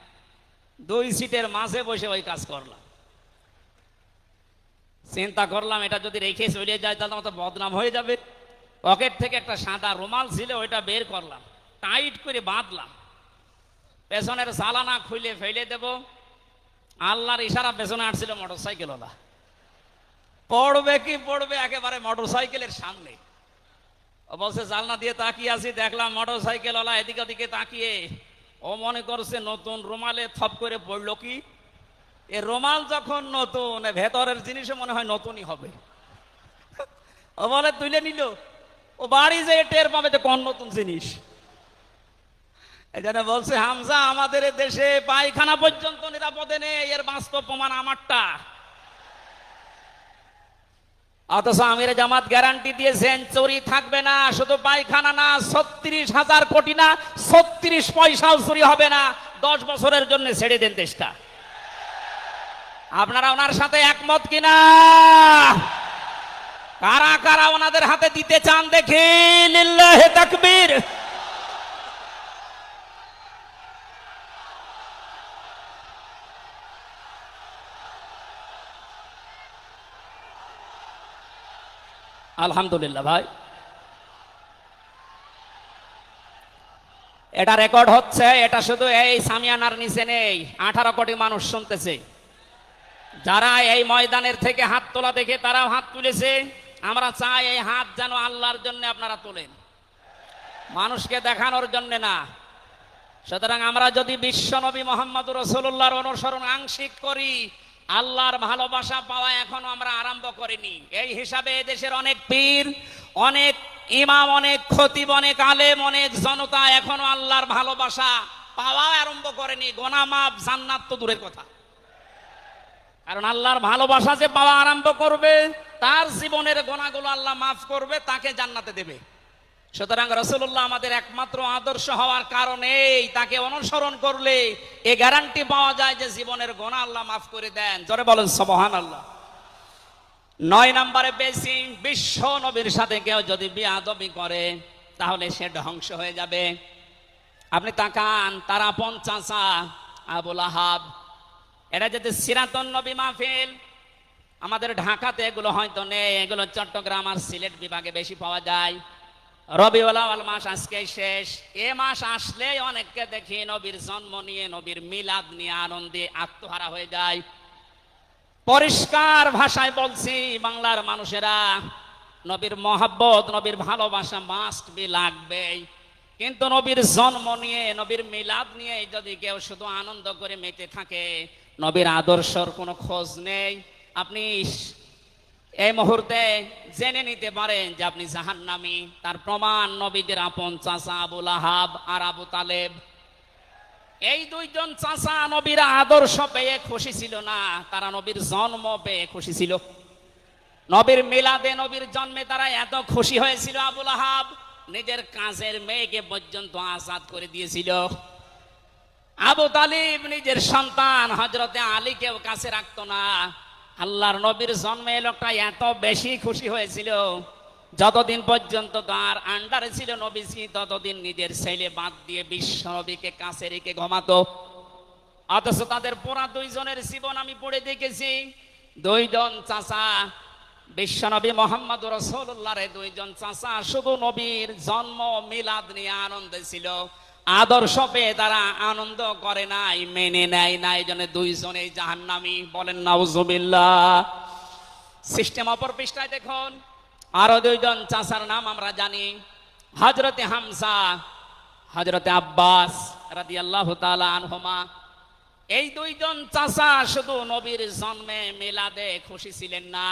S1: 2 সিটের মাঝে বসে ওই কাজ করলাম। চিন্তা করলাম এটা যদি রেখে চলে যায় তাহলে আমার তো বদনাম হয়ে যাবে। পকেট থেকে একটা সাদা রুমাল ছিল, ওইটা বের করলাম, টাইট করে বাঁধলাম, পেছনের জালানা খুলে ফেলে দেব। আল্লাহর ইশারা পেছনে আসছিল মোটরসাইকেলওয়ালা, পড়বে কি পড়বে একেবারে মোটরসাইকেলের সামনে। ও বলছে জালনা দিয়ে তাকিয়ে আছি, দেখলাম মোটরসাইকেলওয়ালা এদিকে ওদিকে তাকিয়ে, ও মনে করছে নতুন রুমালে থপ করে পড়লো কি। এ রুমাল যখন নতুন, ভেতরের জিনিসও মনে হয় নতুনই হবে। ও বলে তুলে নিল, ও বাড়ি যে টের পাবে যে কোন নতুন জিনিস। এই জন্য বলছে হামজা, আমাদের দেশে পায়খানা পর্যন্ত নিরাপদে নেই, এর বাস্তব প্রমাণ আমারটা। অথচ আমির জামাত গ্যারান্টি দিয়েছেন চুরি থাকবে না, শুধু পায়খানা না, 36,000 কোটি না, 36 পয়সাও চুরি হবে না। 10 বছরের জন্য ছেড়ে দেন দেশটা। আপনারা ওনার সাথে একমত কিনা? কারা কারা ওনাদের হাতে দিতে চান দেখি, লিল্লাহে তাকবীর। আলহামদুলিল্লাহ ভাই, এটা রেকর্ড হচ্ছে, এটা শুধু এই সামিয়ানার নিচে নেই, 18 কোটি মানুষ শুনতেছে। যারা এই ময়দানের থেকে হাত তোলা দেখে তারাও হাত তুলেছে। আমরা চাই এই হাত যেন আল্লাহর জন্য আপনারা তোলেন, মানুষকে দেখানোর জন্য না। সুতরাং আমরা যদি বিশ্ব নবী মুহাম্মদুর রাসূলুল্লাহর অনুসরণ আংশিক করি, আল্লাহর ভালোবাসা পাওয়া এখনো আমরা আরম্ভ করিনি। এই হিসাবে এদেশের অনেক পীর, অনেক ইমাম, অনেক খতিব, অনেক আলেম, অনেক জনতা এখনো আল্লাহর ভালোবাসা পাওয়া আরম্ভ করেনি। গুনাহ মাফ, জান্নাত তো দূরের কথা। কারণ আল্লাহর ভালোবাসা যে পাওয়া আরম্ভ করবে, তার জীবনের গুনাহগুলো আল্লাহ মাফ করবে, তাকে জান্নাতে দেবে। সুতরাং রাসূলুল্লাহ আমাদের একমাত্র আদর্শ হওয়ার কারণেই তাকে অনুসরণ করলে এই গ্যারান্টি পাওয়া যায় যে জীবনের গুনাহ আল্লাহ মাফ করে দেন। জোরে বলেন সুবহানাল্লাহ। 9 নম্বরে পেয়েছি, বিশ্ব নবীর সাথে কেউ যদি বিয়াদবি করে তাহলে সে ধ্বংস হয়ে যাবে। আপনি তাকান, তার আপন চাচা আবু লাহাব, এটা যদি সিরাতুন নবী মাহফিল, আমাদের ঢাকাতে এগুলো হয়তো নেই, এগুলো চট্টগ্রাম আর সিলেট বিভাগে বেশি পাওয়া যায়। রবিউল আউয়াল মাস আজকে শেষ, এ মাস আসলে অনেককে দেখি নবীর জন্ম নিয়ে, নবীর মিলাদ নিয়ে আনন্দে আত্মহারা হয়ে যায়। পরিষ্কার ভাষায় বলছি, বাংলার মানুষেরা, নবীর মহব্বত, নবীর ভালোবাসা মাস্ট বি লাগবেই। কিন্তু নবীর জন্ম নিয়ে, নবীর মিলাদ নিয়ে যদি কেউ শুধু আনন্দ করে মেতে থাকে, নবীর আদর্শর কোনো খোঁজ নেই, আপনি এই মুহূর্তে জেনে নিতে পারেন যে আপনি জাহান্নামী। তার প্রমাণ নবীদের আপন চাচা আবু লাহাব আর আবু তালেব। এই 2 জন চাচা নবীর আদর্শ পেয়ে খুশি ছিল না, তারা নবীর জন্ম পেয়ে খুশি ছিল। নবীর মিলাদে, নবীর জন্মে তারা এত খুশি হয়েছিল, আবু লাহাব নিজের কাজের মেয়েকে পর্যন্ত আজাদ করে দিয়েছিল। আবু তালিব নিজের সন্তান হযরতে আলীকেও কাছে রাখতো না। আল্লাহর নবীর জন্মে লোকটা এত বেশি খুশি হয়েছিল, যতদিন পর্যন্ত তার আন্ডারে ছিল নবীজি, ততদিন নিজের ছেলে বাদ দিয়ে বিশ্ব নবীকে কাছে রেখে ঘুমাতো। অথচ তাদের পুরা 2 জনের জীবন আমি পড়ে দেখেছি। 2 জন চাচা, বিশ্ব নবী মুহাম্মদ রাসূলুল্লাহর 2 জন চাচা শুধু নবীর জন্ম মিলাদ নিয়ে আনন্দে ছিল, আদর্শ পেয়ে তারা আনন্দ করে নাই, মেনে নেয় নাই। এই জন্য 2 জনেই জাহান্নামী। বলেন নাউজুবিল্লাহ। সিস্টেম অপর পৃষ্ঠায় দেখুন, আরো 2 জন চাচার নাম আমরা জানি, হযরতে হামজা, হযরতে আব্বাস রাদিয়াল্লাহু তাআলা আনহুমা। এই 2 জন চাচা শুধু নবীর জন্মে মিলাদে খুশি ছিলেন না,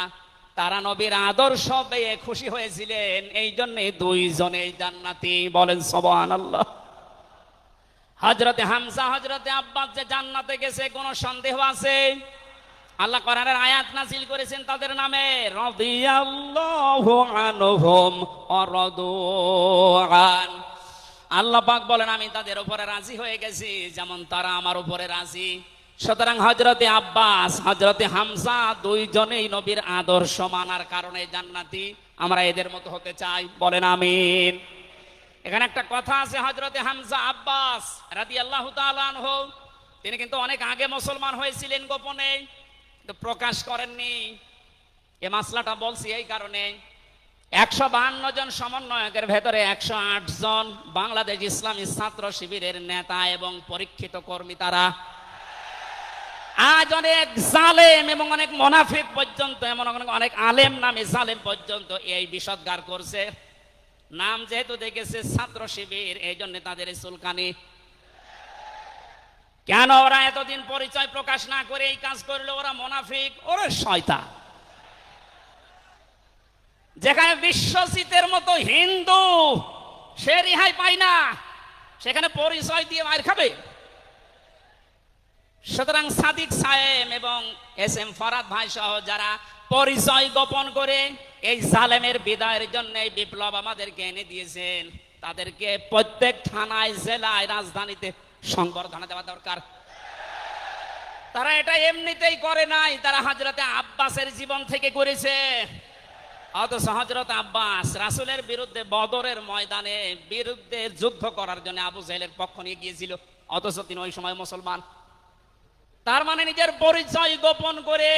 S1: তারা নবীর আদর্শ পেয়ে খুশি হয়েছিলেন, এই জন্য দুইজনে জান্নাতি। বলেন সুবহানাল্লাহ। হযরতে হামজা হযরতে আব্বাস যে জান্নাতে গেছে কোনো সন্দেহ আছে? আল্লাহ কোরআনের আয়াত নাযিল করেছেন তাদের নামে, রাদিয়াল্লাহু আনহুম ওয়া রাদু আন। আল্লাহ পাক বলেন আমি তাদের উপরে রাজি হয়ে গেছি যেমন তারা আমার উপরে রাজি। সুতরাং হযরতে আব্বাস হযরতে হামজা দুইজনেই নবীর আদর্শ মানার কারণে জান্নাতি। আমরা এদের মতো হতে চাই, বলেন আমিন। এখানে একটা কথা আছে, হযরতে হামজা আব্বাস রাদিয়াল্লাহু তাআলা আনহু তিনি কিন্তু অনেক আগে মুসলমান হয়েছিলেন, গোপনে কিন্তু প্রকাশ করেননি। এই মাসলাটা বলছি এই কারণে 152 জন সমন্বয়কের ভেতরে 108 জন বাংলাদেশ ইসলামী ছাত্র শিবিরের নেতা এবং পরীক্ষিত কর্মী। তারা আজ অনেক জালেম এবং অনেক মুনাফিক পর্যন্ত, এমন অনেক আলেম নামে জালেম পর্যন্ত এই বিষদগার করছে। নাম যেহেতু দেখেছে ছাত্র শিবির, এই জন্য তাদের চুলকানি। কেন ওরা এতদিন পরিচয় প্রকাশ না করে এই কাজ করলো? ওরা মুনাফিক, ওরা শয়তান। যেখানে বিশ্বজিতের মতো হিন্দু সে রেহাই পায় না, সেখানে পরিচয় দিয়ে মার খাবে। সুতরাং সাদিক সাহেব এবং এস এম ফরাদ ভাই সহ যারা পরিচয় গোপন করে এই জালেমের বিদায়ের জন্য এই বিপ্লব আমাদেরকে এনে দিয়েছেন, তাদেরকে প্রত্যেক থানায়, জেলায়, রাজধানীতে সংবর্ধনা দেওয়া দরকার। তারা এটা এমনিতেই করে নাই, তারা হযরতে আব্বাসের জীবন থেকে করেছে। অথচ হযরত আব্বাস রাসূলের বিরুদ্ধে বদরের ময়দানে বিরুদ্ধে যুদ্ধ করার জন্য আবু জাহেলের পক্ষ নিয়ে গিয়েছিল, অথচ তিনি ওই সময় মুসলমান। তার মানে নিজের পরিচয় গোপন করে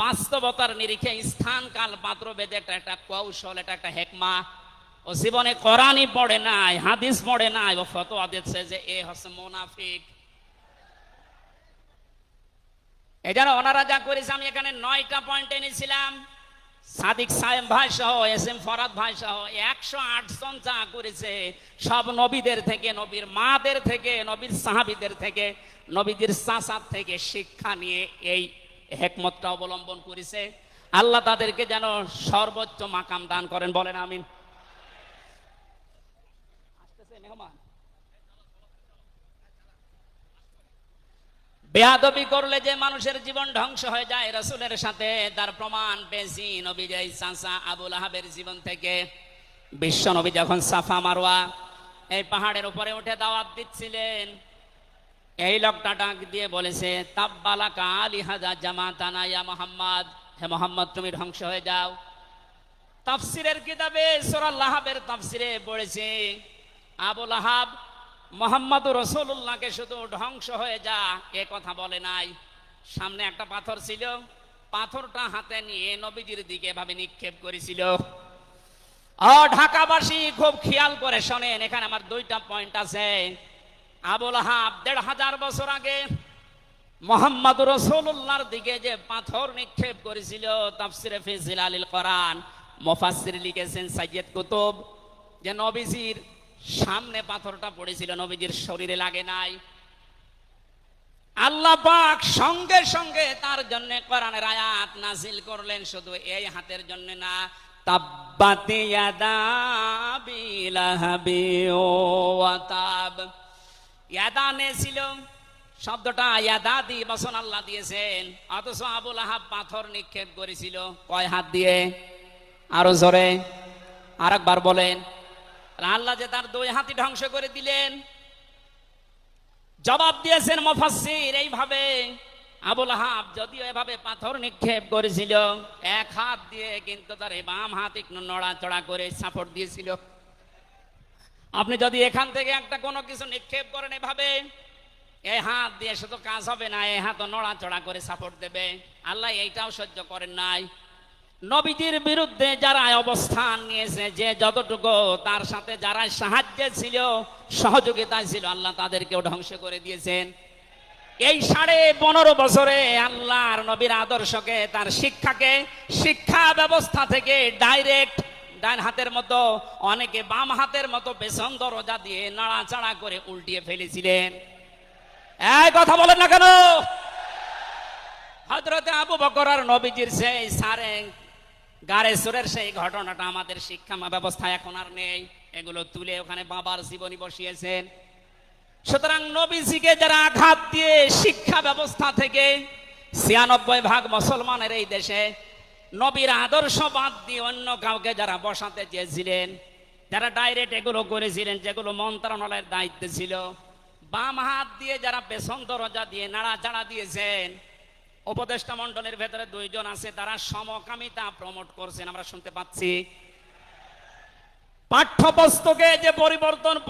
S1: বাস্তবতার নিরিখে স্থান কাল পাত্র বেদে একটা কৌশল, এটা একটা হেকমা। ও জীবনে কোরআনই পড়ে নাই, হাদিস পড়ে নাই, ও ফতোয়া দিচ্ছে যে এ হচ্ছে মুনাফিক। এই জন্য ওনারা যা করেছে, আমি এখানে 9টা পয়েন্ট এনেছিলাম। সাদিক সাহেব ভাই সহ এস এম ফরাদ ভাই সহ 108 জন যা করেছে, সব নবীদের থেকে, নবীর মাদের থেকে, নবীর সাহাবীদের থেকে, নবীদের চাচার থেকে শিক্ষা নিয়ে এই হেকমতটা অবলম্বন করেছে। আল্লাহ তাদেরকে যেন সর্বোচ্চ মাকাম দান করেন, বলেন আমিন। বেয়াদবি করলে যে মানুষের জীবন ধ্বংস হয়ে যায়, রাসূলের সাথে তার প্রমাণ পেয়েছি নবীর চাচা আবু লাহাবের জীবন থেকে। বিশ্ব নবী যখন সাফা মারওয়া এই পাহাড়ের উপরে উঠে দাওয়াত দিচ্ছিলেন, এই লোকটা ডাক দিয়ে বলেছে, তাব্বালাকা আলিহাযা জামাতানা ইয়া মুহাম্মদ, হে মুহাম্মদ তুমি ধ্বংস হয়ে যাও। তাফসীরের কিতাবে সূরা লাহাবের তাফসীরে পড়েছে, আবু লাহাব মুহাম্মদুর রাসূলুল্লাহকে শুধু ধ্বংস হয়ে যা এ কথা বলে নাই। সামনে একটা পাথর ছিল, পাথরটা হাতে নিয়ে নবীজির দিকে এভাবে নিক্ষেপ করেছিল। ঢাকাবাসী খুব খেয়াল করে শোনেন, এখানে আমার 2টা পয়েন্ট আছে। আবু লাহাব 1500 বছর আগে মুহাম্মদুর রাসূলুল্লাহর দিকে যে পাথর নিক্ষেপ করেছিল, তাফসীরে ফি জিলালিল কোরআন মুফাসসির লিখেছেন সাইয়্যিদ কুতুব, যে নবীজির সামনে পাথরটা পড়েছিল, নবীজির শরীরে লাগে নাই। আল্লাহ পাক সঙ্গে সঙ্গে তার জন্য কোরআনের আয়াত নাযিল করলেন, শুধু এই হাতের জন্য না, তাব্বাত ইয়াদা আবি লাহাবি ওয়া তাব। ইয়াদানে ছিল শব্দটা, ইয়াদাদি বচন আল্লাহ দিয়েছেন, অথচ আবু লাহাব পাথর নিক্ষেপ করেছিল কয় হাত দিয়ে? আরো জোরে আরেকবার বলেন। আল্লাহ যে তার 2 হাতই ধ্বংস করে দিলেন। জবাব দিয়েছেন মুফাসসির এইভাবে, আবু লাহাব যদিও এভাবে পাথর নিক্ষেপ করেছিল 1 হাত দিয়ে, কিন্তু তার বাম হাত একটু নড়াচড়া করে সাপোর্ট দিয়েছিল। আপনি যদি এখান থেকে একটা কোনো কিছু নিক্ষেপ করেন এভাবে, এই হাত দিয়ে শুধু কাজ হবে না, এই হাত নড়াচড়া করে সাপোর্ট দেবে। আল্লাহ এইটাও সহ্য করেন নাই। নবীজির বিরুদ্ধে যারা অবস্থান নিয়েছে, যে যতটুকু তার সাথে যারা সাহায্যে ছিল, সহযোগিতায় ছিল, আল্লাহ তাদেরকেও ধ্বংস করে দিয়েছেন। এই 15.5 বছরে আল্লাহর নবীর আদর্শকে, তার শিক্ষাকে, শিক্ষা ব্যবস্থা থেকে ডাইরেক্ট ডান হাতের মতো, অনেকে বাম হাতের মতো পেছন দরজা দিয়ে নাড়াচাড়া করে উল্টিয়ে ফেলেছিলেন। এই কথা বলেন না কেন? হযরতে আবু বকর আর নবীজির সেই গাড়েশ্বরের সেই ঘটনাটা আমাদের শিক্ষা ব্যবস্থা এখন আর নেই, এগুলো তুলে ওখানে বাবার জীবনী বসিয়েছেন। সুতরাং নবীজিকে যারা আঘাত দিয়ে শিক্ষা ব্যবস্থা থেকে ৯৬% মুসলমানের এই দেশে নবীর আদর্শ বাদ দিয়ে অন্য কাউকে যারা বসাতে চেয়েছিলেন, যারা ডাইরেক্ট এগুলো করেছিলেন, যেগুলো মন্ত্রণালয়ের দায়িত্বে ছিল, বাম হাত দিয়ে যারা পেছন দরজা দিয়ে নাড়াচাড়া দিয়েছেন, উপদেষ্টা মণ্ডলের ভেতরে 2 জন আছে, তারা সমকামিতা প্রমোট করছেন, আমরা শুনতে পাচ্ছি। পাঠ্যপুস্তকে যে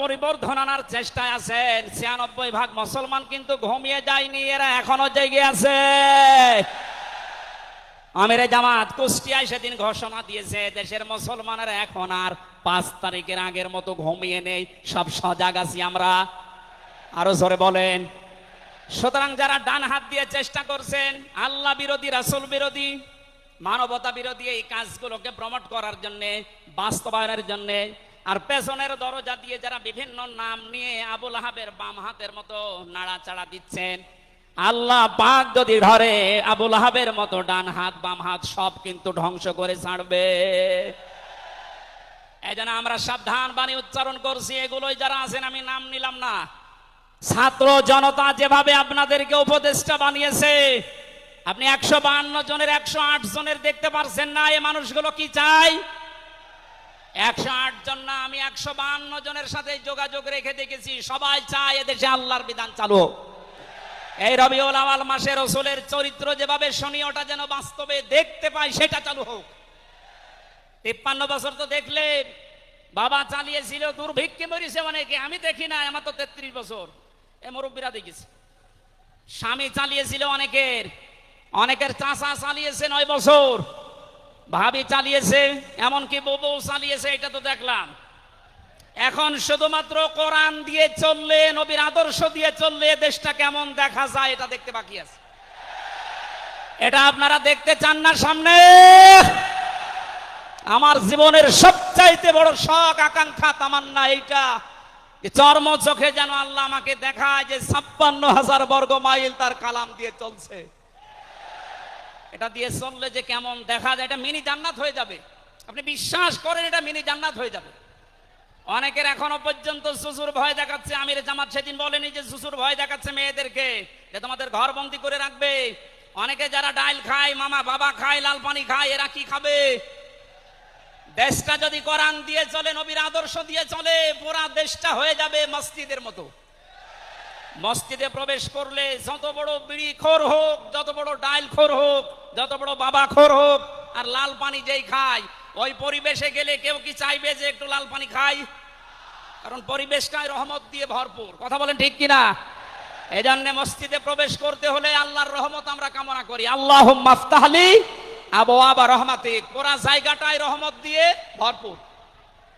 S1: পরিবর্ধন আনার চেষ্টায় আছেন, ৯৬% মুসলমান কিন্তু ঘুমিয়ে যায়নি, এরা এখনো জেগে আছে। আমিরে জামাত কুষ্টিয়ায় সেদিন ঘোষণা দিয়েছে, দেশের মুসলমানেরা এখন আর 5 তারিখের আগের মতো ঘুমিয়ে নেই, সব সজাগ আছি আমরা। আরো জোরে বলেন। সুতরাং যারা ডান হাত দিয়ে চেষ্টা করছেন আল্লাহ বিরোধী, রাসূল বিরোধী, মানবতা বিরোধী এই কাজগুলোকে প্রমোট করার জন্য, বাস্তবায়নের জন্য, আর পেছনের দরজা দিয়ে যারা বিভিন্ন নাম নিয়ে আবুল আহাবের বাম হাতের মতো নাড়াচাড়া দিচ্ছেন, আল্লাহ পাক যদি ধরে আবুল আহাবের মতো ডান হাত বাম হাত সব কিন্তু ধ্বংস করে ছাড়বে। এই জন্য আমরা সাবধান বাণী উচ্চারণ করছি। এগুলোই যারা আছেন, আমি নাম নিলাম না, ছাত্র জনতা যেভাবে আপনাদেরকে উপদেষ্টা বানিয়েছে, আপনি 152 জনের 108 জনের দেখতে পারছেন না। এই মানুষগুলো কি চাই? 108 জন না, আমি 152 জনের সাথে যোগাযোগ রেখে দেখেছি, সবাই চায় এদেশে আল্লাহর বিধান চালু হোক। এই রবিউল আউয়াল মাসে রাসূলের চরিত্র যেভাবে শুনি, ওটা যেন বাস্তবে দেখতে পাই, সেটা চালু হোক। 53 বছর তো দেখলে বাবা চালিয়েছিল, দুর্ভিক্ষে মরেছে অনেকে, আমি দেখি না, আমার তো 33 বছর, এ মুরব্বীরা দেখেছি। স্বামী চালিয়েছিল অনেকের চাচা চালিয়েছে 9 বছর, ভাবি চালিয়েছে, এমনকি বউ চালিয়েছে, এটা তো দেখলাম। এখন শুধুমাত্র কোরআন দিয়ে চললে, নবীর আদর্শ দিয়ে চললে দেশটা কেমন দেখা যায় এটা দেখতে বাকি আছে। এটা আপনারা দেখতে চান না সামনে? আমার জীবনের সবচাইতে বড় শখ, আকাঙ্ক্ষা, তামান্না এইটা, চর্ম চোখে যেন আল্লাহ আমাকে দেখায় যে ৫৬,০০০ বর্গ মাইল তার কালাম দিয়ে চলছে। এটা দিয়ে চললে যে কেমন দেখা যায়, এটা মিনি জান্নাত হয়ে যাবে। আপনি বিশ্বাস করেন, এটা মিনি জান্নাত হয়ে যাবে। অনেকের এখনো পর্যন্ত শ্বশুর ভয় দেখাচ্ছে। আমির জামাত সেদিন বলেনি যে শ্বশুর ভয় দেখাচ্ছে মেয়েদেরকে যে তোমাদের ঘর বন্দি করে রাখবে। অনেকে যারা ডাইল খায়, মামা বাবা খায়, লাল পানি খায়, এরা কি খাবে? দেশটা যদি কোরআন দিয়ে চলে, নবীর আদর্শ দিয়ে চলে, পুরা দেশটা হয়ে যাবে মসজিদের মতো। মসজিদে প্রবেশ করলে যত বড় বিড়ি খোর হোক, যত বড় ডাইল খোর হোক, যত বড় বাবা খোর হোক, আর লাল পানি যেই খায়, ওই পরিবেশে গেলে কেউ কি চাইবে যে একটু লাল পানি খাই? কারণ পরিবেশটাই রহমত দিয়ে ভরপুর। কথা বলেন ঠিক কিনা? এই জন্য মসজিদে প্রবেশ করতে হলে আল্লাহর রহমত আমরা কামনা করি। আল্লাহুম্মা আফতাহলি আবওয়াবা রহমাতিক, পুরা জায়গাটাই রহমত দিয়ে ভরপুর।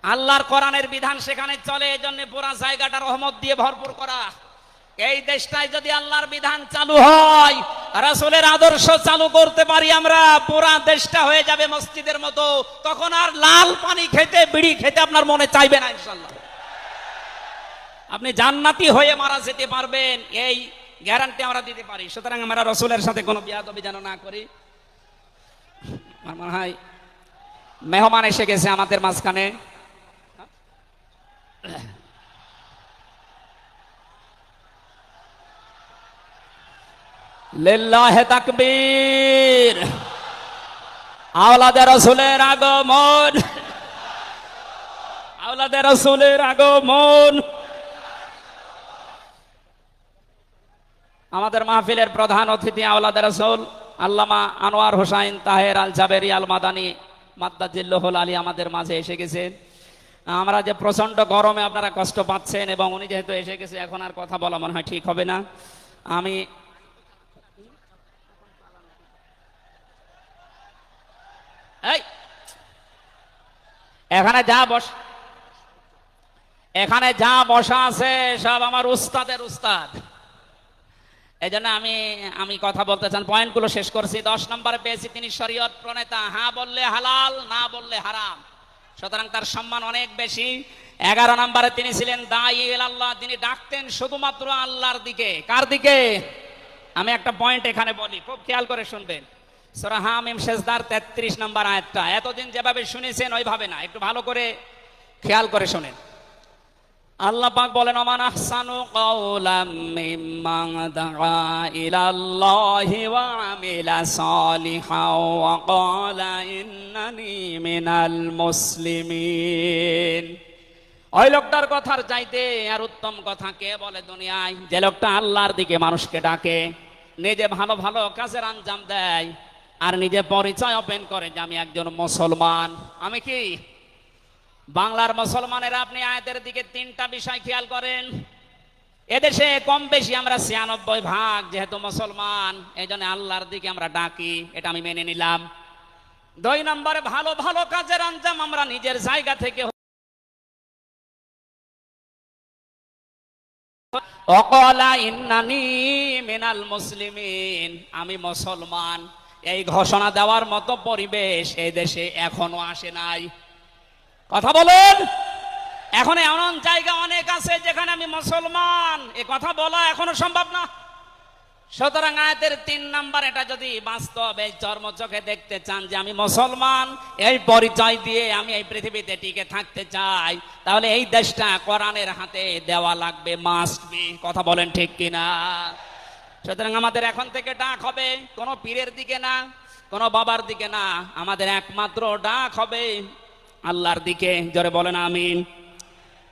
S1: আল্লাহর কোরআনের বিধান সেখানে চলে, এই জন্য পুরা জায়গাটা রহমত দিয়ে ভরপুর করা। এই দেশটায় যদি আল্লাহর বিধান চালু হয়, রাসূলের আদর্শ চালু করতে পারি আমরা, পুরা দেশটা হয়ে যাবে মসজিদের মতো। তখন আর লাল পানি খেতে, বিড়ি খেতে আপনার মনে চাইবে না ইনশাআল্লাহ। আপনি জান্নাতি হয়ে মারা যেতে পারবেন, এই গ্যারান্টি আমরা দিতে পারি। সুতরাং আমরা রাসূলের সাথে কোনো বিয়াদবি যেন না করি। আমার মনে হয় মেহমান এসে গেছে আমাদের মাঝখানে। লিল্লাহি তাকবীর। আওলাদে রাসূলের আগমন, আওলাদে রাসূলের আগমন। আমাদের মাহফিলের প্রধান অতিথি আওলাদে রাসূল আল্লামা আনোয়ার হোসাইন তাহের আল জাবেরি আল মাদানী মাদ্দাজিল্লাহুল আলী আমাদের মাঝে এসে গেছেন। আমরা যে প্রচন্ড গরমে আপনারা কষ্ট পাচ্ছেন, এবং উনি যেহেতু এসে গেছে, এখন আর কথা বলা মনে হয় ঠিক হবে না। আমি এখানে যা বসা আছে সব আমার উস্তাদের উস্তাদ। এই জন্য আমি কথা বলতে চান, পয়েন্টগুলো শেষ করছি। 10 নম্বরে পেয়েছি তিনি শরীয়ত প্রণেতা, হ্যাঁ বললে হালাল, না বললে হারাম, সুতরাং তার সম্মান অনেক বেশি। 11 নম্বরে তিনি ছিলেন দাঈ ইলাল্লাহ, তিনি ডাকতেন শুধুমাত্র আল্লাহর দিকে। কার দিকে? আমি একটা পয়েন্ট এখানে বলি, খুব খেয়াল করে শুনবেন। সূরা হামিম সেজদার 33 নম্বর আয়াতটা এতদিন যেভাবে শুনেছেন ওইভাবে না, একটু ভালো করে খেয়াল করে শোনেন। আল্লাহ পাক বলেন, ওমান আহসানু কাওলাম মিম্মান দাআ ইলাল্লাহি ওয়া আমিলা সালিহান ওয়া ক্বালা ইন্নানি মিনাল মুসলিমিন। ওই লোকটার কথার চাইতে আর উত্তম কথা কে বলে দুনিয়ায়? যে লোকটা আল্লাহর দিকে মানুষকে ডাকে, নিজে ভালো ভালো কাজের আঞ্জাম দেয়, আর নিজে পরিচয় ওপেন করে যে আমি একজন মুসলমান। আমি কি বাংলার মুসলমানেরা? আপনি আয়াতের দিকে 3টা বিষয় খেয়াল করেন। এদেশে কম বেশি আমরা 96% যেহেতু মুসলমান, এই জন্য আল্লাহর দিকে আমরা ডাকি, এটা আমি মেনে নিলাম। 2 নম্বরে ভালো ভালো কাজের আঞ্জাম আমরা নিজের জায়গা থেকে ওয়াকালা ইন্নানি মিনাল মুসলিমিন, আমি মুসলমান, এই ঘোষণা দেওয়ার মতো পরিবেশ এই দেশে এখনো আসে নাই। কথা বলেন। এখন এমন জায়গা অনেক আছে যেখানে আমি মুসলমান এ কথা বলা এখনো সম্ভব না। সুতরাং আয়াতের 3 নাম্বার, এটা যদি বাস্তব এই চর্মচোখে দেখতে চান যে আমি মুসলমান, এই পরিচয় দিয়ে আমি এই পৃথিবীতে টিকে থাকতে চাই, তাহলে এই দেশটা কোরআনের হাতে দেওয়া লাগবে, মাস্ট বি। কথা বলেন ঠিক কিনা? সুতরাং আমাদের এখন থেকে ডাক হবে কোনো পীরের দিকে না, কোনো বাবার দিকে না, আমাদের একমাত্র ডাক হবে আল্লাহর দিকে। জোরে বলেন আমিন।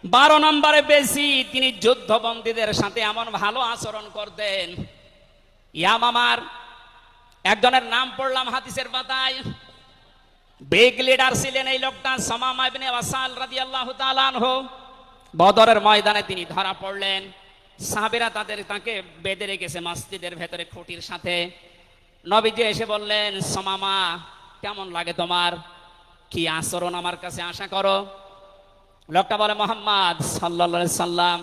S1: 12 নম্বরে বেশি তিনি যুদ্ধবন্দীদের সাথে এমন ভালো আচরণ করতেন। ইয়ামামার একজনের নাম পড়লাম হাদিসের পাতায়, বিগ লিডার ছিলেন এই লোকটা, সামামা ইবনে ওয়াসাল রাদিয়াল্লাহু তাআলা আনহু। বদরের ময়দানে তিনি ধরা পড়লেন, সাহাবীরা তাকে বেঁধে রেখেছে মসজিদের ভেতরে খুঁটির সাথে। নবীজি এসে বললেন, সামামা কেমন লাগে তোমার, কি আচরণ আমার কাছে আশা করো? লোকটা বলে, মুহাম্মদ সাল্লাল্লাহু আলাইহি সাল্লাম,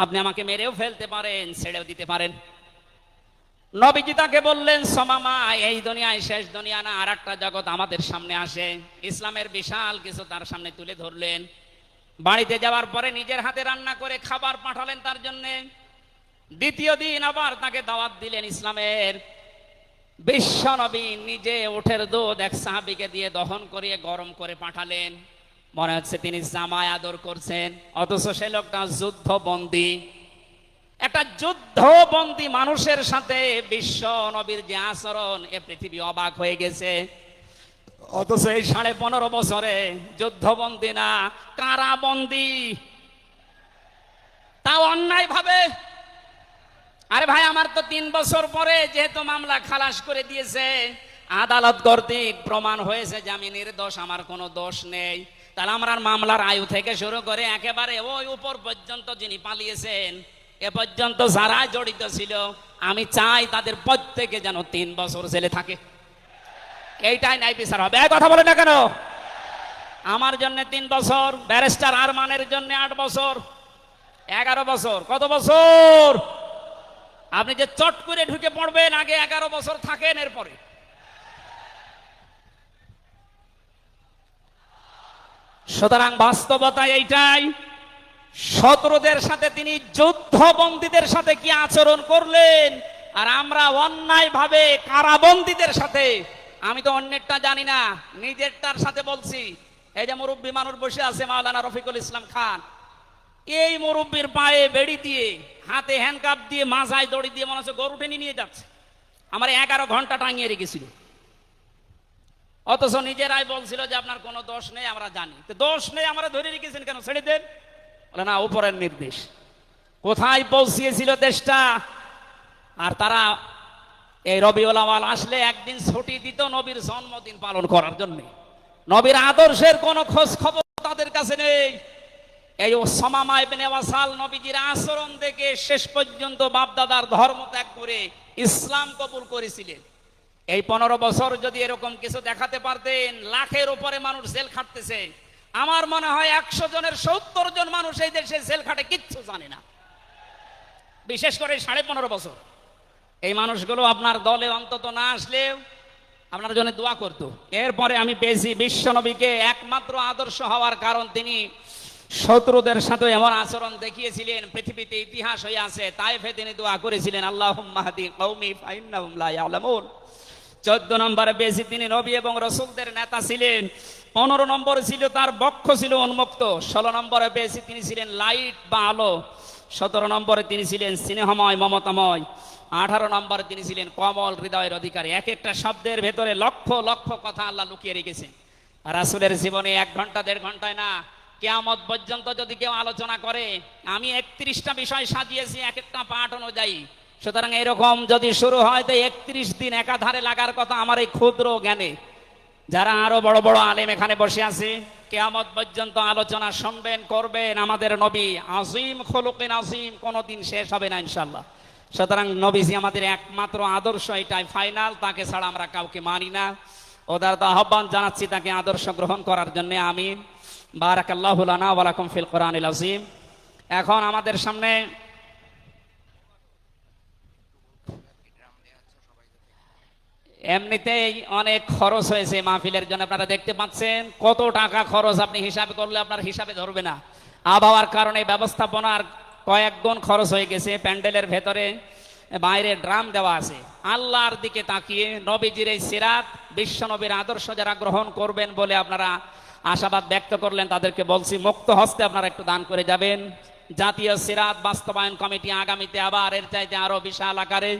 S1: আপনি আমাকে মেরেও ফেলতে পারেন, ছেড়েও দিতে পারেন। নবীজি তাকে বললেন, সামামা এই দুনিয়ায় শেষ দুনিয়া না, আর একটা জগৎ আমাদের সামনে আসে। ইসলামের বিশাল কিছু তার সামনে তুলে ধরলেন। বাড়িতে যাওয়ার পরে নিজের হাতে রান্না করে খাবার পাঠালেন তার জন্য। দ্বিতীয় দিন আবার তাকে দাওয়াত দিলেন ইসলামের। বিশ্ব নবী নিজে উটের দুধ এক সাহাবীকে দিয়ে দহন করিয়ে গরম করে পাঠালেন। মনে হচ্ছে তিনি জামায় আদর করছেন, অথচ সে লোকটা যুদ্ধবন্দী। একটা যুদ্ধবন্দী মানুষের সাথে বিশ্ব নবীর যে আচরণ, এ পৃথিবী অবাক হয়ে গেছে। অথচ এই 15.5 বছরে যুদ্ধবন্দী না, কারাবন্দী, তাও অন্যায় ভাবে। আরে ভাই, আমার তো 3 বছর পরে যেহেতু মামলা খালাস করে দিয়েছে, আদালত কর্তৃক প্রমাণ হয়েছে যে আমি নির্দোষ, আমার কোনো দোষ নেই, তাহলে আমার মামলার আয়ু থেকে শুরু করে একেবারে ওই উপর পর্যন্ত যিনি পালিয়েছেন, এ পর্যন্ত যারা জড়িত ছিল, আমি চাই তাদের প্রত্যেকে যেন 3 বছর জেলে থাকে। এইটাই ন্যায় বিচার হবে। কথা বলে না কেন? আমার জন্য 3 বছর, ব্যারিস্টার আরমানের জন্য 8 বছর, 11 বছর। কত বছর? আপনি যে চট করে ঢুকে পড়বেন, আগে 11 বছর থাকেন, এরপরে। সুতরাং বাস্তবতা এইটাই। শত্রুদের সাথে তিনি যুদ্ধবন্দীদের সাথে কি আচরণ করলেন, আর আমরা অন্যায় ভাবে কারাবন্দীদের সাথে। আমি তো অন্যেরটা জানি না, নিজেরটার সাথে বলছি। এই যে মুরব্বী মানুষ বসে আছে, মাওলানা রফিকুল ইসলাম খান, এই মুরব্বীর পায়ে বেড়ি দিয়ে, হাতে হ্যান্ডকাপ দিয়ে, মাথায় দড়ি দিয়ে মনে হচ্ছে গরু টেনে নিয়ে যাচ্ছে। আমার 11 ঘন্টা টাঙিয়ে রেখেছিল, অথচ নিজেরাই বলছিল যে আপনার কোনো দোষ নেই, আমরা জানি। তো দোষ নেই, আমরা ধরে রেখেছেন কেন, ছেড়ে দেন। বলে না, উপরের নির্দেশ। কোথায় পৌঁছিয়েছিল দেশটা? আর তারা এই রবিউল আউয়াল আসলে একদিন ছুটি দিত নবীর জন্মদিন পালন করার জন্য। নবীর আদর্শের কোনো খোঁজ খবর তাদের কাছে নেই। এই সামামা ইবনে ওয়াসাল নবীজির আচরণ দেখে শেষ পর্যন্ত বাপদাদার ধর্ম ত্যাগ করে ইসলাম কবুল করেছিলেন। এই 15 বছর যদি এরকম কিছু দেখাতে পারতেন, লাখের উপরে মানুষ জেল খাটতেছে। আমার মনে হয় 100 জনের 70 জন মানুষ এই দেশে জেল খাটে, কিচ্ছু জানে না। বিশেষ করে 15.5 বছর এই মানুষগুলো আপনার দলে অন্তত না আসলেও আপনার জন্য দোয়া করতো। এরপরে আমি পেয়েছি বিশ্ব নবীকে একমাত্র আদর্শ হওয়ার কারণ তিনি শত্রুদের সাথে এমন আচরণ দেখিয়েছিলেন, পৃথিবীতে ইতিহাস হয়ে আছে। তাইফে তিনি দোয়া করেছিলেন, আল্লাহুম্মা হাদি কওমি ফাইন্নাহুম লা ইয়ালামুন। 14 নম্বরে বেশি তিনি নবী এবং রসুলদের নেতা ছিলেন। 15 নম্বরে ছিল তার বক্ষ ছিল উন্মুক্ত। 16 নম্বরে বেশি তিনি ছিলেন লাইট বা আলো। 17 নম্বরে তিনি ছিলেন স্নেহময় মমতাময়। 18 নম্বরে তিনি ছিলেন কমল হৃদয়ের অধিকারী। এক একটা শব্দের ভেতরে লক্ষ লক্ষ কথা আল্লাহ লুকিয়ে রেখেছেন। রাসূলের জীবনে 1 ঘন্টা 1.5 ঘন্টায় না, কিয়ামত পর্যন্ত যদি কেউ আলোচনা করে, আমি 31টা বিষয় সাজিয়েছি এক একটা পাঠ অনুযায়ী। সুতরাং এরকম যদি শুরু হয় তো 31 দিন একাধারে লাগার কথা আমার এই ক্ষুদ্র জ্ঞানে। যারা আরো বড় বড় আলেম এখানে বসে আছে, কিয়ামত পর্যন্ত আলোচনা শুনবেন, করবেন। আমাদের নবী আজিম খুলুকিন আজিম, কোনোদিন শেষ হবে না ইনশাআল্লাহ। সুতরাং নবীজি আমাদের একমাত্র আদর্শ, এটাই ফাইনাল, তাকে ছাড়া আমরা কাউকে মানি না। ওদার আহ্বান জানাচ্ছি তাকে আদর্শ গ্রহণ করার জন্য। আমিন। বারাকাল্লাহু লানা ওয়া লাকুম ফিল কোরআনিল আযীম। এখন আমাদের সামনে এমনিতেই অনেক খরচ হয়েছে মাহফিলের জন্য, আপনারা দেখতে পাচ্ছেন কত টাকা খরচ। আপনি হিসাব করলে আপনার হিসাবে ধরবে না। আবহাওয়ার কারণে ব্যবস্থাপনার কয়েক গুণ খরচ হয়ে গেছে। প্যান্ডেলের ভেতরে বাইরে ড্রাম দেওয়া আছে। আল্লাহর দিকে তাকিয়ে নবীজির এই সিরাত, বিশ্ব নবীর আদর্শ যারা গ্রহণ করবেন বলে আপনারা আশাবাদ ব্যক্ত করলেন, তাদেরকে বলছি মুক্ত হস্তে আপনারা একটু দান করে যাবেন। জাতীয় সিরাত বাস্তবায়ন কমিটি আগামীতে আবার এর চাইতে আরো বিশাল আকারে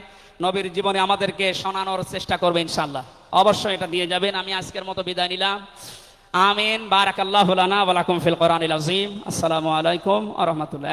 S1: নবীর জীবনে আমাদেরকে শোনানোর চেষ্টা করবে ইনশাআল্লাহ। অবশ্যই এটা দিয়ে যাবেন। আমি আজকের মতো বিদায় নিলাম। আমিন। বারাকাল্লাহু লানা ওয়া লাকুম ফিল কোরআনিল আযীম। আসসালামু আলাইকুম ওয়া রাহমাতুল্লাহ।